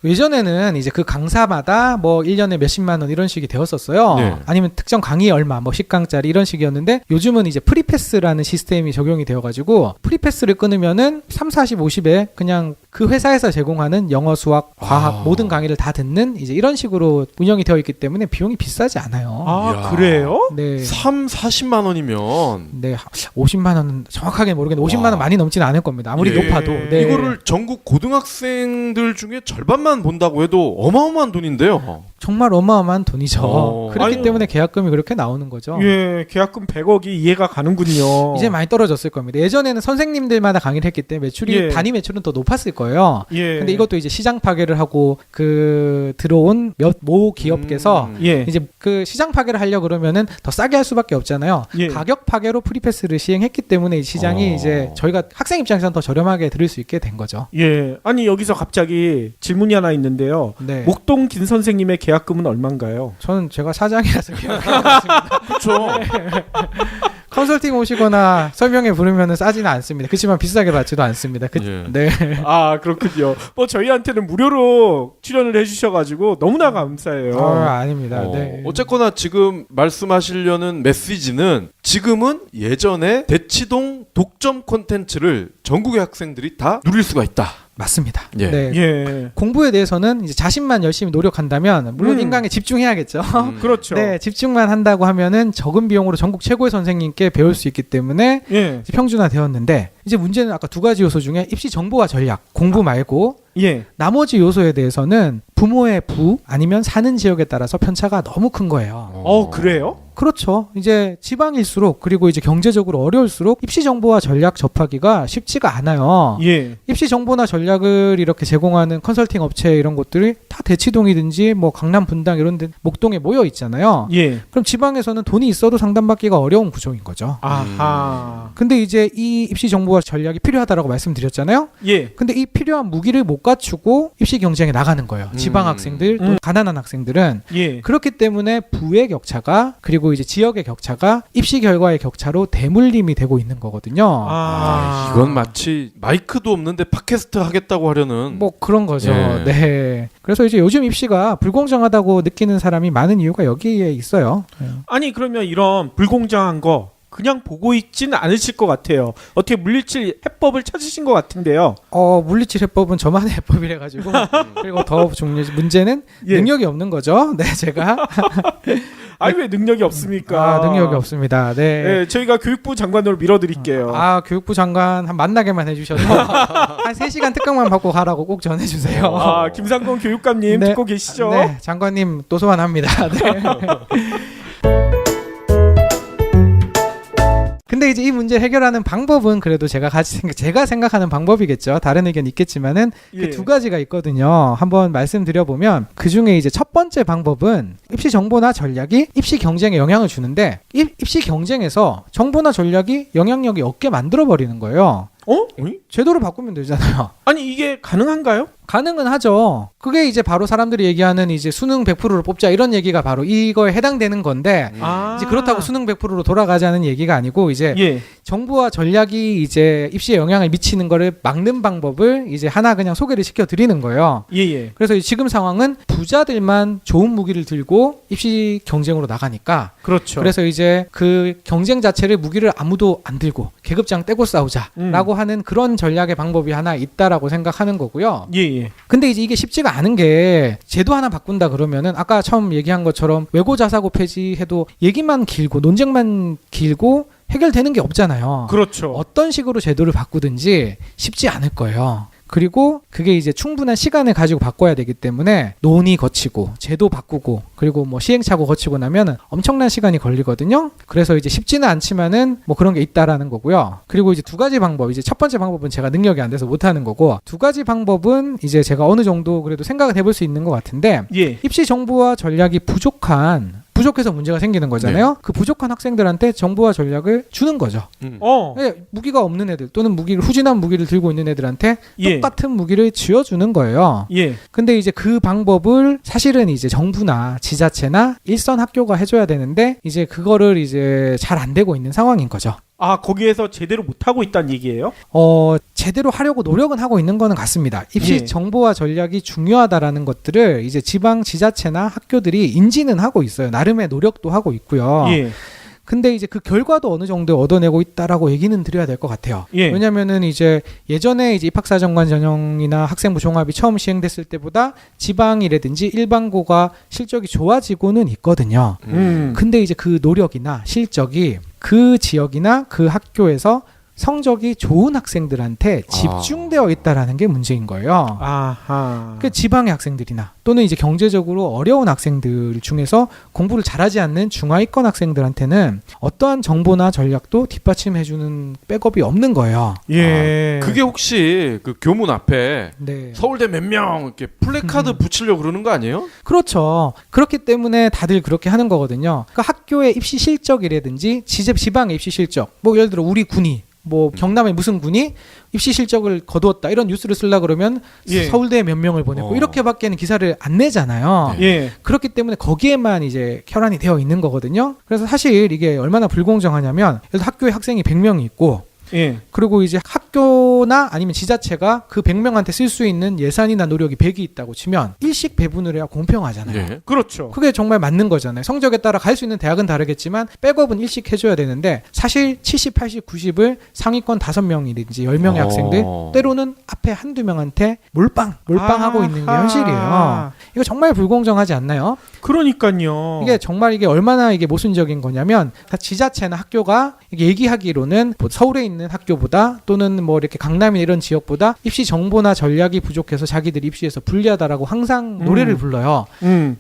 예전에는 이제 그 강사마다 뭐 1년에 몇십만 원 이런 식이 되었었어요. 네. 아니면 특정 강의 얼마, 뭐 10강짜리 이런 식이었는데 요즘은 이제 프리패스라는 시스템이 적용이 되어가지고 프리패스를 끊으면은 3, 40, 50에 그냥 그 회사에서 제공하는 영어, 수학, 과학 모든 강의를 다 듣는 이제 이런 식으로 운영이 되어 있기 때문에 비용이 비싸지 않아요. 아, 이야. 그래요? 네. 3, 40만 원이면 네, 50만 원은 정확하게 모르겠는데 50만 원 와. 많이 넘지는 않을 겁니다. 아무리 예. 높아도. 네. 이거를 전국 고등학생들 중에 절반만 본다고 해도 어마어마한 돈인데요. 정말 어마어마한 돈이죠. 그렇기 아유. 때문에 계약금이 그렇게 나오는 거죠. 예, 계약금 100억이 이해가 가는군요. 이제 많이 떨어졌을 겁니다. 예전에는 선생님들마다 강의를 했기 때문에 매출이 예. 단위 매출은 더 높았을 거예요. 예. 근데 이것도 이제 시장 파괴를 하고 그 들어온 모 기업께서 예. 이제 그 시장 파괴를 하려 그러면은 더 싸게 할 수밖에 없잖아요. 예. 가격 파괴로 프리패스를 시행했기 때문에 이 시장이 이제 저희가 학생 입장에서는 더 저렴하게 들을 수 있게 된 거죠. 예. 아니, 여기서 갑자기 질문이 하나 있는데요. 네. 목동 김 선생님의 계약금은 얼마인가요? 저는 제가 사장이라서 기억하고 있습니다. 그렇죠. 컨설팅 오시거나 설명회 부르면은 싸지는 않습니다. 그렇지만 비싸게 받지도 않습니다. 예. 네. 아, 그렇군요. 뭐 저희한테는 무료로 출연을 해주셔가지고 너무나 감사해요. 아닙니다. 네. 어쨌거나 지금 말씀하시려는 메시지는 지금은 예전에 대치동 독점 콘텐츠를 전국의 학생들이 다 누릴 수가 있다. 맞습니다. 예. 네. 예. 공부에 대해서는 이제 자신만 열심히 노력한다면 물론 인강에 집중해야겠죠. 그렇죠. 네, 집중만 한다고 하면은 적은 비용으로 전국 최고의 선생님께 배울 수 있기 때문에 예. 이제 평준화되었는데 이제 문제는 아까 두 가지 요소 중에 입시 정보와 전략, 공부 말고 예. 나머지 요소에 대해서는 부모의 부 아니면 사는 지역에 따라서 편차가 너무 큰 거예요. 그래요? 그렇죠. 이제 지방일수록 그리고 이제 경제적으로 어려울수록 입시 정보와 전략 접하기가 쉽지가 않아요. 예. 입시 정보나 전략을 이렇게 제공하는 컨설팅 업체 이런 곳들이 다 대치동이든지 뭐 강남 분당 이런 데 목동에 모여 있잖아요. 예. 그럼 지방에서는 돈이 있어도 상담받기가 어려운 구조인 거죠. 아하. 근데 이제 이 입시 정보와 전략이 필요하다라고 말씀드렸잖아요. 예. 근데 이 필요한 무기를 못 갖추고 입시 경쟁에 나가는 거예요. 지방 학생들, 또 가난한 학생들은. 예. 그렇기 때문에 부의 격차가 그리고 이제 지역의 격차가 입시 결과의 격차로 대물림이 되고 있는 거거든요. 이건 마치 마이크도 없는데 팟캐스트 하겠다고 하려는 뭐 그런 거죠. 예. 네. 그래서 이제 요즘 입시가 불공정하다고 느끼는 사람이 많은 이유가 여기에 있어요. 아니, 그러면 이런 불공정한 거 그냥 보고 있지는 않으실 것 같아요. 어떻게 물리칠 해법을 찾으신 것 같은데요. 물리칠 해법은 저만의 해법이래 가지고 그리고 더 중요한 문제는 예. 능력이 없는 거죠. 네, 제가 아니, 왜 능력이 없습니까? 능력이 없습니다. 네. 네, 저희가 교육부 장관으로 밀어드릴게요. 교육부 장관 한 만나게만 해주셔서 한 3시간 특강만 받고 가라고 꼭 전해주세요. 김상곤 교육감님 네. 듣고 계시죠? 네, 장관님 또 소환합니다. 네. 근데 이제 이 문제 해결하는 방법은 그래도 제가 생각하는 방법이겠죠. 다른 의견 있겠지만은 예. 그 두 가지가 있거든요. 한번 말씀드려 보면 그 중에 이제 첫 번째 방법은 입시 정보나 전략이 입시 경쟁에 영향을 주는데 입시 경쟁에서 정보나 전략이 영향력이 없게 만들어 버리는 거예요. 제도를 바꾸면 되잖아요. 아니, 이게 가능한가요? 가능은 하죠. 그게 이제 바로 사람들이 얘기하는 이제 수능 100%를 뽑자 이런 얘기가 바로 이거에 해당되는 건데 이제 그렇다고 수능 100%로 돌아가자는 얘기가 아니고 이제 예. 정부와 전략이 이제 입시에 영향을 미치는 거를 막는 방법을 이제 하나 그냥 소개를 시켜 드리는 거예요. 예. 그래서 지금 상황은 부자들만 좋은 무기를 들고 입시 경쟁으로 나가니까 그렇죠. 그래서 이제 그 경쟁 자체를 무기를 아무도 안 들고 계급장 떼고 싸우자라고 하는 그런 전략의 방법이 하나 있다라고 생각하는 거고요. 예. 근데 이제 이게 쉽지가 않은 게 제도 하나 바꾼다 그러면은 아까 처음 얘기한 것처럼 외고 자사고 폐지해도 얘기만 길고 논쟁만 길고 해결되는 게 없잖아요. 그렇죠. 어떤 식으로 제도를 바꾸든지 쉽지 않을 거예요. 그리고 그게 이제 충분한 시간을 가지고 바꿔야 되기 때문에 논의 거치고 제도 바꾸고 그리고 뭐 시행착오 거치고 나면 엄청난 시간이 걸리거든요. 그래서 이제 쉽지는 않지만은 뭐 그런 게 있다라는 거고요. 그리고 이제 두 가지 방법, 이제 첫 번째 방법은 제가 능력이 안 돼서 못 하는 거고, 두 가지 방법은 이제 제가 어느 정도 그래도 생각을 해볼 수 있는 것 같은데, 예. 입시 정보와 전략이 부족해서 문제가 생기는 거잖아요. 그 부족한 학생들한테 정보와 전략을 주는 거죠. 무기가 없는 애들 또는 후진한 무기를 들고 있는 애들한테 예. 똑같은 무기를 쥐어주는 거예요. 예. 근데 이제 그 방법을 사실은 이제 정부나 지자체나 일선 학교가 해줘야 되는데 이제 그거를 이제 잘 안 되고 있는 상황인 거죠. 아, 거기에서 제대로 못 하고 있다는 얘기예요? 제대로 하려고 노력은 하고 있는 거는 같습니다. 입시 예. 정보와 전략이 중요하다라는 것들을 이제 지방 지자체나 학교들이 인지는 하고 있어요. 나름의 노력도 하고 있고요. 예. 근데 이제 그 결과도 어느 정도 얻어내고 있다라고 얘기는 드려야 될 것 같아요. 예. 왜냐면은 이제 예전에 이제 입학사정관 전형이나 학생부 종합이 처음 시행됐을 때보다 지방이라든지 일반고가 실적이 좋아지고는 있거든요. 근데 이제 그 노력이나 실적이 그 지역이나 그 학교에서 성적이 좋은 학생들한테 집중되어 있다라는 게 문제인 거예요. 아하. 그 지방의 학생들이나 또는 이제 경제적으로 어려운 학생들 중에서 공부를 잘하지 않는 중하위권 학생들한테는 어떠한 정보나 전략도 뒷받침해주는 백업이 없는 거예요. 예. 그게 혹시 그 교문 앞에 네. 서울대 몇 명 이렇게 플래카드 붙이려고 그러는 거 아니에요? 그렇죠. 그렇기 때문에 다들 그렇게 하는 거거든요. 그 학교의 입시 실적이라든지 지방의 입시 실적, 뭐 예를 들어 우리 군이 뭐 경남의 무슨 군이 입시 실적을 거두었다 이런 뉴스를 쓰려고 그러면 예. 서울대에 몇 명을 보냈고 이렇게밖에는 기사를 안 내잖아요. 예. 그렇기 때문에 거기에만 이제 혈안이 되어 있는 거거든요. 그래서 사실 이게 얼마나 불공정하냐면 예를 들어 학교에 학생이 100명이 있고 예. 그리고 이제 학교나 아니면 지자체가 그 100명한테 쓸 수 있는 예산이나 노력이 100이 있다고 치면 일식 배분을 해야 공평하잖아요. 예. 그렇죠. 그게 정말 맞는 거잖아요. 성적에 따라 갈 수 있는 대학은 다르겠지만 백업은 일식 해줘야 되는데 사실 70, 80, 90을 상위권 5명이든지 10명의 학생들 때로는 앞에 한두 명한테 몰빵하고 있는 게 현실이에요. 이거 정말 불공정하지 않나요? 그러니까요. 이게 정말 이게 얼마나 이게 모순적인 거냐면 지자체나 학교가 이게 얘기하기로는 뭐 서울에 있는 학교보다 또는 뭐 이렇게 강남이나 이런 지역보다 입시 정보나 전략이 부족해서 자기들이 입시에서 불리하다라고 항상 노래를 불러요.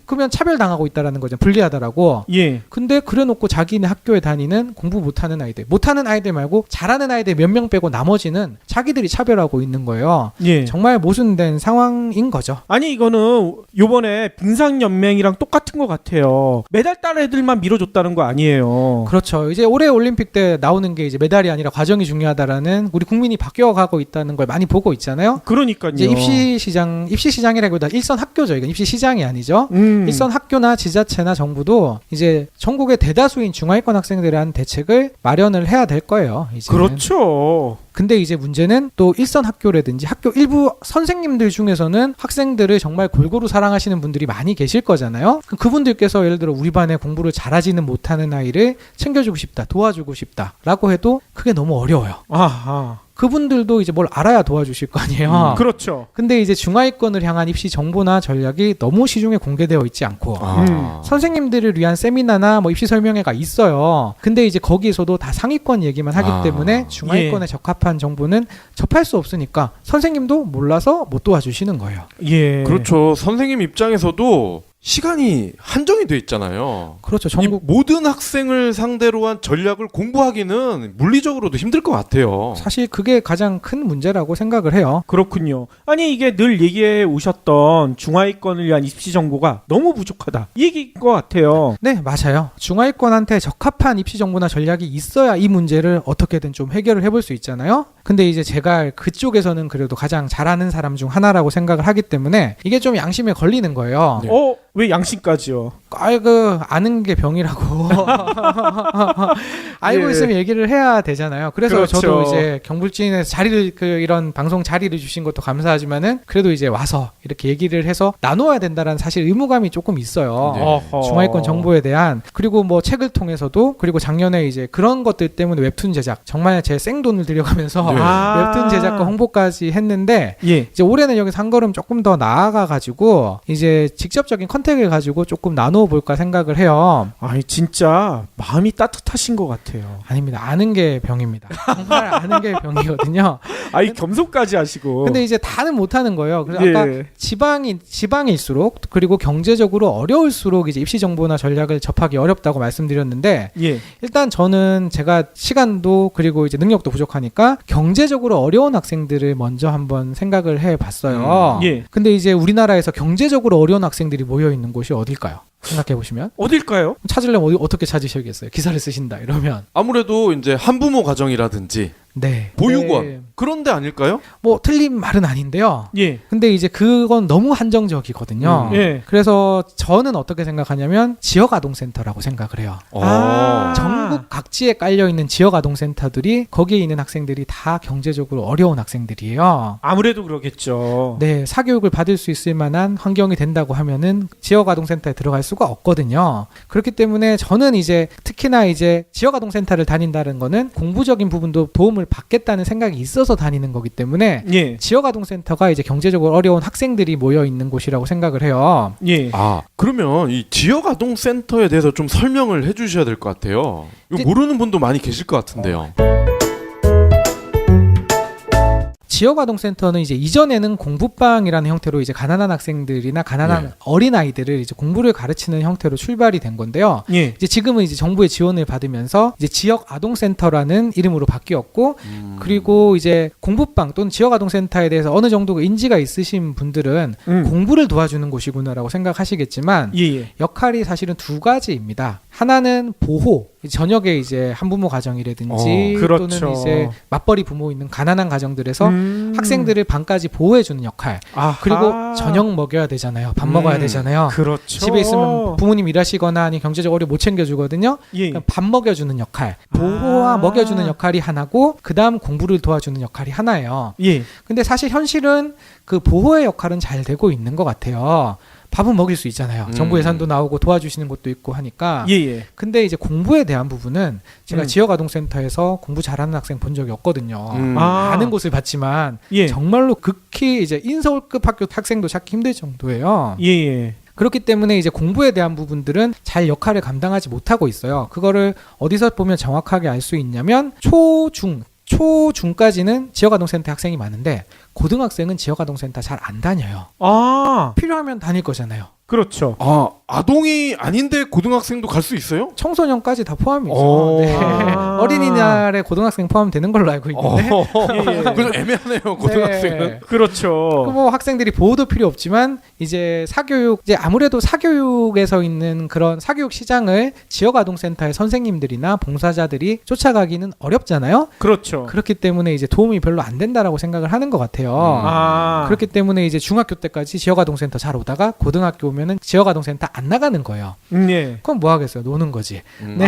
그러면 차별당하고 있다라는 거죠. 불리하다라고. 예. 근데 그래놓고 자기네 학교에 다니는 공부 못하는 아이들 말고 잘하는 아이들 몇 명 빼고 나머지는 자기들이 차별하고 있는 거예요. 예. 정말 모순된 상황인 거죠. 아니 이거는 요번에 빙상연맹이랑 똑같은 것 같아요. 메달 딸 애들만 밀어줬다는 거 아니에요. 그렇죠. 이제 올해 올림픽 때 나오는 게 이제 메달이 아니라 과정이 중요하다라는 우리 국민이 바뀌어가고 있다는 걸 많이 보고 있잖아요. 그러니까요. 이제 입시 시장이라기보다 일선 학교죠. 이건 입시 시장이 아니죠. 일선 학교나 지자체나 정부도 이제 전국의 대다수인 중하위권 학생들에 대한 대책을 마련을 해야 될 거예요. 이제는. 그렇죠. 근데 이제 문제는 또 일선 학교라든지 학교 일부 선생님들 중에서는 학생들을 정말 골고루 사랑하시는 분들이 많이 계실 거잖아요. 그분들께서 예를 들어 우리 반에 공부를 잘하지는 못하는 아이를 챙겨주고 싶다, 도와주고 싶다라고 해도 그게 너무 어려워요. 아하. 그분들도 이제 뭘 알아야 도와주실 거 아니에요. 그렇죠. 근데 이제 중하위권을 향한 입시 정보나 전략이 너무 시중에 공개되어 있지 않고 선생님들을 위한 세미나나 뭐 입시 설명회가 있어요. 근데 이제 거기에서도 다 상위권 얘기만 하기 때문에 중하위권에 적합한 정보는 접할 수 없으니까 선생님도 몰라서 못 도와주시는 거예요. 예. 그렇죠. 선생님 입장에서도 시간이 한정이 돼 있잖아요. 그렇죠. 이 모든 학생을 상대로 한 전략을 공부하기는 물리적으로도 힘들 것 같아요. 사실 그게 가장 큰 문제라고 생각을 해요. 그렇군요. 아니 이게 늘 얘기해 오셨던 중하위권을 위한 입시 정보가 너무 부족하다. 이 얘기인 것 같아요. 네, 맞아요. 중하위권한테 적합한 입시 정보나 전략이 있어야 이 문제를 어떻게든 좀 해결을 해볼 수 있잖아요. 근데 이제 제가 그쪽에서는 그래도 가장 잘하는 사람 중 하나라고 생각을 하기 때문에 이게 좀 양심에 걸리는 거예요. 네. 왜 양심까지요? 아는 게 병이라고. 알고 예. 있으면 얘기를 해야 되잖아요. 그래서 그렇죠. 저도 이제 경불진에서 이런 방송 자리를 주신 것도 감사하지만은 그래도 이제 와서 이렇게 얘기를 해서 나눠야 된다라는 사실 의무감이 조금 있어요. 네. 중하위권 정보에 대한. 그리고 뭐 책을 통해서도 그리고 작년에 이제 그런 것들 때문에 웹툰 제작 정말 제 생돈을 들여가면서 네. 웹툰 제작과 홍보까지 했는데 예. 이제 올해는 여기서 한 걸음 조금 더 나아가 가지고 이제 직접적인 선택을 가지고 조금 나누어 볼까 생각을 해요. 아니 진짜 마음이 따뜻하신 것 같아요. 아닙니다. 아는 게 병입니다. 정말 아는 게 병이거든요. 아이 겸손까지 하시고. 근데 이제 다는 못하는 거예요. 그래서 예. 아까 지방일수록 그리고 경제적으로 어려울수록 이제 입시 정보나 전략을 접하기 어렵다고 말씀드렸는데 예. 일단 저는 제가 시간도 그리고 이제 능력도 부족하니까 경제적으로 어려운 학생들을 먼저 한번 생각을 해봤어요. 예. 근데 이제 우리나라에서 경제적으로 어려운 학생들이 모여 있는 곳이 어딜까요? 생각해 보시면 어딜까요? 찾으려면 어떻게 찾으셔야겠어요? 기사를 쓰신다 이러면 아무래도 이제 한부모 가정이라든지 네 보육원 네. 그런 데 아닐까요? 뭐 틀린 말은 아닌데요. 예. 근데 이제 그건 너무 한정적이거든요. 예. 그래서 저는 어떻게 생각하냐면 지역 아동센터라고 생각을 해요. 아. 전국 각지에 깔려 있는 지역 아동센터들이 거기에 있는 학생들이 다 경제적으로 어려운 학생들이에요. 아무래도 그러겠죠. 네, 사교육을 받을 수 있을 만한 환경이 된다고 하면은 지역 아동센터에 들어갈 수가 없거든요. 그렇기 때문에 저는 이제 특히나 이제 지역 아동센터를 다닌다는 거는 공부적인 부분도 도움을 받겠다는 생각이 있어서 다니는 거기 때문에 예. 지역 아동센터가 이제 경제적으로 어려운 학생들이 모여 있는 곳이라고 생각을 해요. 예. 아, 그러면 이 지역 아동 센터에 대해서 좀 설명을 해 주셔야 될 것 같아요. 이거 네. 모르는 분도 많이 계실 것 같은데요. 지역 아동센터는 이제 이전에는 공부방이라는 형태로 이제 가난한 학생들이나 가난한 예. 어린 아이들을 이제 공부를 가르치는 형태로 출발이 된 건데요. 예. 이제 지금은 이제 정부의 지원을 받으면서 이제 지역 아동센터라는 이름으로 바뀌었고 그리고 이제 공부방 또는 지역 아동센터에 대해서 어느 정도 인지가 있으신 분들은 공부를 도와주는 곳이구나라고 생각하시겠지만 예. 역할이 사실은 두 가지입니다. 하나는 보호, 저녁에 이제 한부모 가정이라든지 그렇죠. 또는 이제 맞벌이 부모 있는 가난한 가정들에서 학생들을 밤까지 보호해주는 역할. 아하. 그리고 저녁 먹여야 되잖아요. 밥 먹어야 되잖아요. 그렇죠. 집에 있으면 부모님 일하시거나 아니 경제적으로 못 챙겨주거든요. 예. 그러니까 밥 먹여주는 역할, 보호와 먹여주는 역할이 하나고 그 다음 공부를 도와주는 역할이 하나예요. 예. 근데 사실 현실은 그 보호의 역할은 잘 되고 있는 것 같아요. 밥은 먹일 수 있잖아요. 정부 예산도 나오고 도와주시는 곳도 있고 하니까. 예. 근데 이제 공부에 대한 부분은 제가 음. 지역 아동센터에서 공부 잘하는 학생 본 적이 없거든요. 아. 많은 곳을 봤지만 예. 정말로 극히 이제 인서울급 학교 학생도 찾기 힘들 정도예요. 예. 그렇기 때문에 이제 공부에 대한 부분들은 잘 역할을 감당하지 못하고 있어요. 그거를 어디서 보면 정확하게 알 수 있냐면 초중까지는 지역아동센터 학생이 많은데 고등학생은 지역아동센터 잘 안 다녀요. 아. 필요하면 다닐 거잖아요. 그렇죠. 아, 아동이 아닌데 고등학생도 갈 수 있어요? 청소년까지 다 포함이죠. 오. 네. 아. 어린이날에 고등학생 포함되는 걸로 알고 있는데. 그좀 애매하네요, 고등학생은. 네. 그렇죠. 뭐 학생들이 보호도 필요 없지만 이제 사교육 이제 아무래도 사교육에서 있는 그런 사교육 시장을 지역 아동센터의 선생님들이나 봉사자들이 쫓아가기는 어렵잖아요. 그렇죠. 그렇기 때문에 이제 도움이 별로 안 된다라고 생각을 하는 것 같아요. 아. 그렇기 때문에 이제 중학교 때까지 지역 아동센터 잘 오다가 고등학교 오면은 지역 아동센터 안 나가는 거예요. 예. 그럼 뭐 하겠어요? 노는 거지. 네.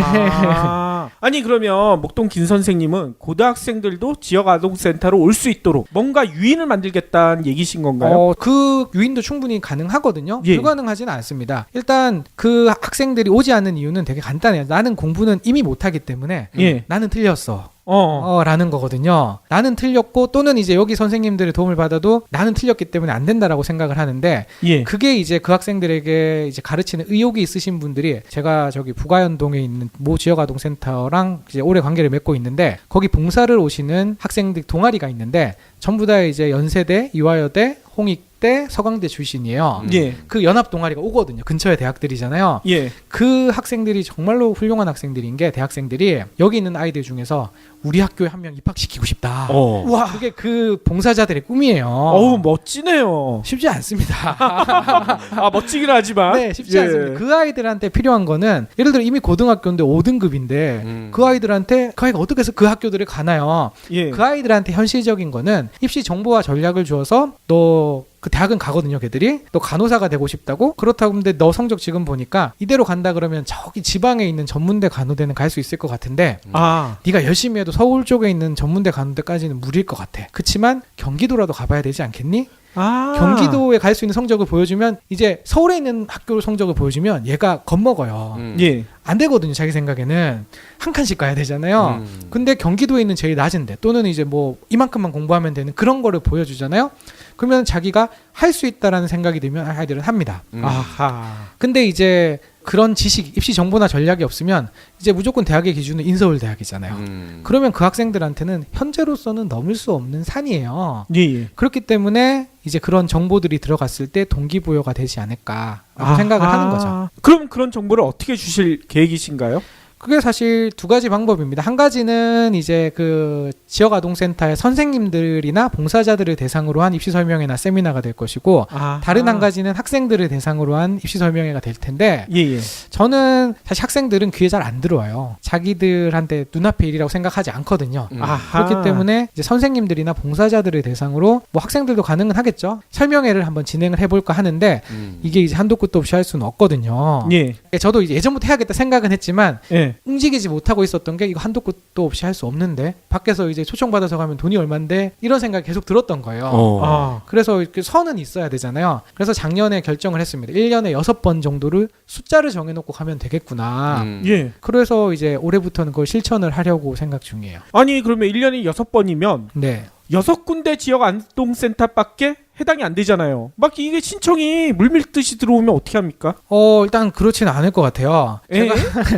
아니 그러면 목동 김 선생님은 고등학생들도 지역 아동센터로 올 수 있도록 뭔가 유인을 만들겠다는 얘기신 건가요? 그 유인도 충분히 가능하거든요. 예. 불가능하지는 않습니다. 일단 그 학생들이 오지 않는 이유는 되게 간단해요. 나는 공부는 이미 못하기 때문에 예. 나는 틀렸어. 어. 라는 거거든요. 나는 틀렸고 또는 이제 여기 선생님들의 도움을 받아도 나는 틀렸기 때문에 안 된다라고 생각을 하는데 예. 그게 이제 그 학생들에게 이제 가르치는 의욕이 있으신 분들이 제가 저기 부가연동에 있는 모 지역아동센터랑 이제 오래 관계를 맺고 있는데 거기 봉사를 오시는 학생들 동아리가 있는데 전부 다 이제 연세대, 이화여대, 홍익대, 서강대 출신이에요. 예. 그 연합 동아리가 오거든요. 근처에 대학들이잖아요. 예. 그 학생들이 정말로 훌륭한 학생들인 게 대학생들이 여기 있는 아이들 중에서 우리 학교에 한 명 입학시키고 싶다. 와. 그게 그 봉사자들의 꿈이에요. 어우 멋지네요. 쉽지 않습니다. 아 멋지긴 하지만. 네, 쉽지 예. 않습니다. 그 아이들한테 필요한 거는 예를 들어 이미 고등학교인데 5등급인데 그 아이들한테 그 아이가 어떻게 해서 그 학교들을 가나요? 예. 그 아이들한테 현실적인 거는 입시 정보와 전략을 주어서 너 그 대학은 가거든요, 걔들이. 너 간호사가 되고 싶다고? 그렇다고 근데 너 성적 지금 보니까 이대로 간다 그러면 저기 지방에 있는 전문대 간호대는 갈 수 있을 것 같은데 아. 네가 열심히 해도 서울 쪽에 있는 전문대 간호대까지는 무리일 것 같아. 그치만 경기도라도 가봐야 되지 않겠니? 아. 경기도에 갈 수 있는 성적을 보여주면 이제 서울에 있는 학교 성적을 보여주면 얘가 겁먹어요. 예. 안 되거든요. 자기 생각에는 한 칸씩 가야 되잖아요. 근데 경기도에 있는 제일 낮은데 또는 이제 뭐 이만큼만 공부하면 되는 그런 거를 보여주잖아요. 그러면 자기가 할 수 있다라는 생각이 들면 아이들은 합니다. 아하. 근데 이제 그런 지식, 입시 정보나 전략이 없으면 이제 무조건 대학의 기준은 인서울 대학이잖아요. 그러면 그 학생들한테는 현재로서는 넘을 수 없는 산이에요. 예, 예. 그렇기 때문에 이제 그런 정보들이 들어갔을 때 동기부여가 되지 않을까라고 생각을 하는 거죠. 그럼 그런 정보를 어떻게 주실 계획이신가요? 그게 사실 두 가지 방법입니다. 한 가지는 이제 그 지역아동센터의 선생님들이나 봉사자들을 대상으로 한 입시 설명회나 세미나가 될 것이고, 다른 한 가지는 학생들을 대상으로 한 입시 설명회가 될 텐데, 예, 예. 저는 사실 학생들은 귀에 잘 안 들어와요. 자기들한테 눈앞의 일이라고 생각하지 않거든요. 아하. 그렇기 때문에 이제 선생님들이나 봉사자들을 대상으로 뭐 학생들도 가능은 하겠죠. 설명회를 한번 진행을 해볼까 하는데 이게 이제 한도 끝도 없이 할 수는 없거든요. 예. 저도 이제 예전부터 해야겠다 생각은 했지만 예. 움직이지 못하고 있었던 게 이거 한도 끝도 없이 할 수 없는데 밖에서 이제 초청받아서 가면 돈이 얼만데 이런 생각이 계속 들었던 거예요. 아. 그래서 이렇게 선은 있어야 되잖아요. 그래서 작년에 결정을 했습니다. 1년에 6번 정도를 숫자를 정해놓고 가면 되겠구나. 예. 그래서 이제 올해부터는 그걸 실천을 하려고 생각 중이에요. 아니 그러면 1년에 6번이면 네. 6군데 지역 안동센터밖에 해당이 안 되잖아요. 막 이게 신청이 물밀듯이 들어오면 어떻게 합니까? 일단 그렇지는 않을 것 같아요.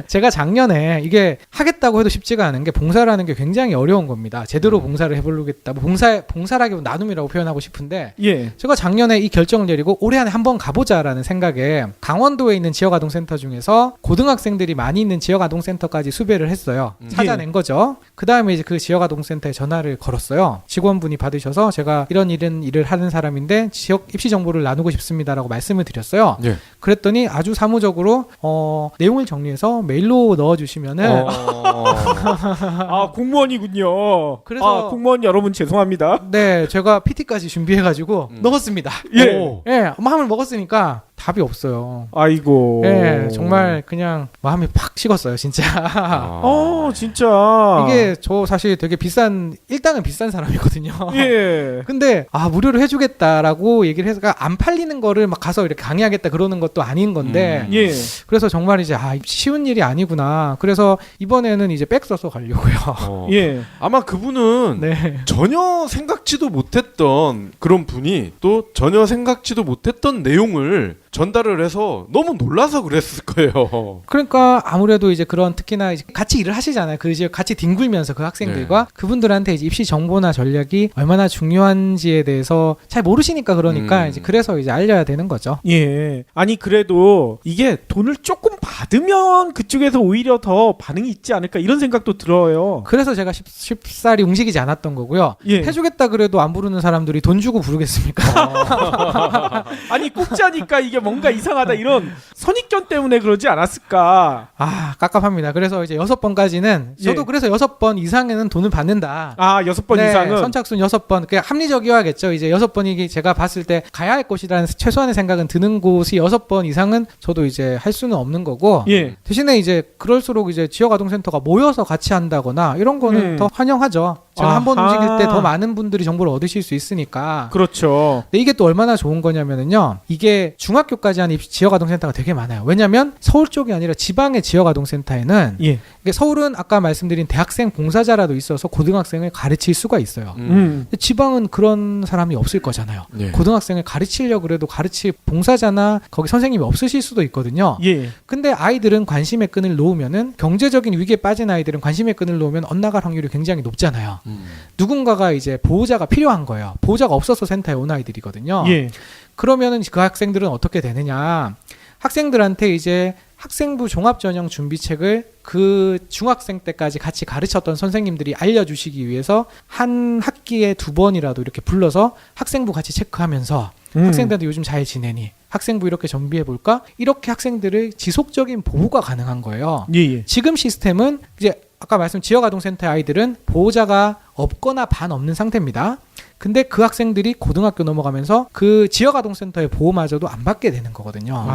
제가 작년에 이게 하겠다고 해도 쉽지가 않은 게 봉사라는 게 굉장히 어려운 겁니다. 제대로 봉사를 해보려겠다. 뭐 봉사라기보다 나눔이라고 표현하고 싶은데 예. 제가 작년에 이 결정을 내리고 올해 안에 한번 가보자라는 생각에 강원도에 있는 지역아동센터 중에서 고등학생들이 많이 있는 지역아동센터까지 수배를 했어요. 찾아낸 거죠. 그 다음에 이제 그 지역아동센터에 전화를 걸었어요. 직원분이 받으셔서 제가 이런 일을 하는 사람인데 지역 입시 정보를 나누고 싶습니다라고 말씀을 드렸어요. 예. 그랬더니 아주 사무적으로 내용을 정리해서 메일로 넣어주시면은 공무원이군요. 그래서 공무원 여러분 죄송합니다. 네, 제가 PT까지 준비해가지고 넣었습니다. 예. 예, 마음을 먹었으니까 답이 없어요. 아이고. 예, 정말 그냥 마음이 팍 식었어요, 진짜. 진짜. 이게 저 사실 되게 일당은 비싼 사람이거든요. 예. 근데 무료로 해주겠다라고 얘기를 해서 안 팔리는 거를 막 가서 이렇게 강의하겠다 그러는 것도 아닌 건데. 예. 그래서 정말 이제 쉬운 일이 아니구나. 그래서 이번에는 이제 백 써서 가려고요. 예. 아마 그분은 네. 전혀 생각지도 못했던 그런 분이 또 전혀 생각지도 못했던 내용을 전달을 해서 너무 놀라서 그랬을 거예요. 그러니까 아무래도 이제 그런 특히나 이제 같이 일을 하시잖아요. 그 지역 같이 뒹굴면서 그 학생들과 그분들한테 이제 입시 정보나 전략이 얼마나 중요한지에 대해서 잘 모르시니까 그러니까 이제 그래서 이제 알려야 되는 거죠. 예. 아니 그래도 이게 돈을 조금 받으면 그쪽에서 오히려 더 반응이 있지 않을까 이런 생각도 들어요. 그래서 제가 쉽사리 움직이지 않았던 거고요. 예. 해주겠다 그래도 안 부르는 사람들이 돈 주고 부르겠습니까? 아니 공짜니까 이게 뭔가 이상하다 이런 선입견 때문에 그러지 않았을까. 깝깝합니다. 그래서 이제 6번까지는 저도 그래서 6번 이상에는 돈을 받는다. 6번 이상은 선착순 6번. 그냥 합리적이어야겠죠. 이제 6번이 제가 봤을 때 가야 할 곳이라는 최소한의 생각은 드는 곳이 6번 이상은 저도 이제 할 수는 없는 거고. 예. 대신에 이제 그럴수록 이제 지역아동센터가 모여서 같이 한다거나 이런 거는 더 환영하죠. 제가 한 번 움직일 때 더 많은 분들이 정보를 얻으실 수 있으니까. 그렇죠. 근데 이게 또 얼마나 좋은 거냐면은요. 이게 중학교까지 한 지역아동센터가 되게 많아요. 왜냐하면 서울 쪽이 아니라 지방의 지역아동센터에는 이게 서울은 아까 말씀드린 대학생 봉사자라도 있어서 고등학생을 가르칠 수가 있어요. 근데 지방은 그런 사람이 없을 거잖아요. 예. 고등학생을 가르치려고 그래도 가르칠 봉사자나 거기 선생님이 없으실 수도 있거든요. 예. 근데 아이들은 관심의 끈을 놓으면은 경제적인 위기에 빠진 아이들은 관심의 끈을 놓으면 엇나갈 확률이 굉장히 높잖아요. 누군가가 이제 보호자가 필요한 거예요. 보호자가 없어서 센터에 온 아이들이거든요. 예. 그러면은 그 학생들은 어떻게 되느냐? 학생들한테 이제 학생부 종합전형 준비책을 그 중학생 때까지 같이 가르쳤던 선생님들이 알려주시기 위해서 한 학기에 2번이라도 이렇게 불러서 학생부 같이 체크하면서 학생들한테 요즘 잘 지내니? 학생부 이렇게 준비해볼까? 이렇게 학생들을 지속적인 보호가 가능한 거예요. 예. 지금 시스템은 이제 아까 말씀 지역아동센터의 아이들은 보호자가 없거나 반 없는 상태입니다. 근데 그 학생들이 고등학교 넘어가면서 그 지역아동센터의 보호마저도 안 받게 되는 거거든요.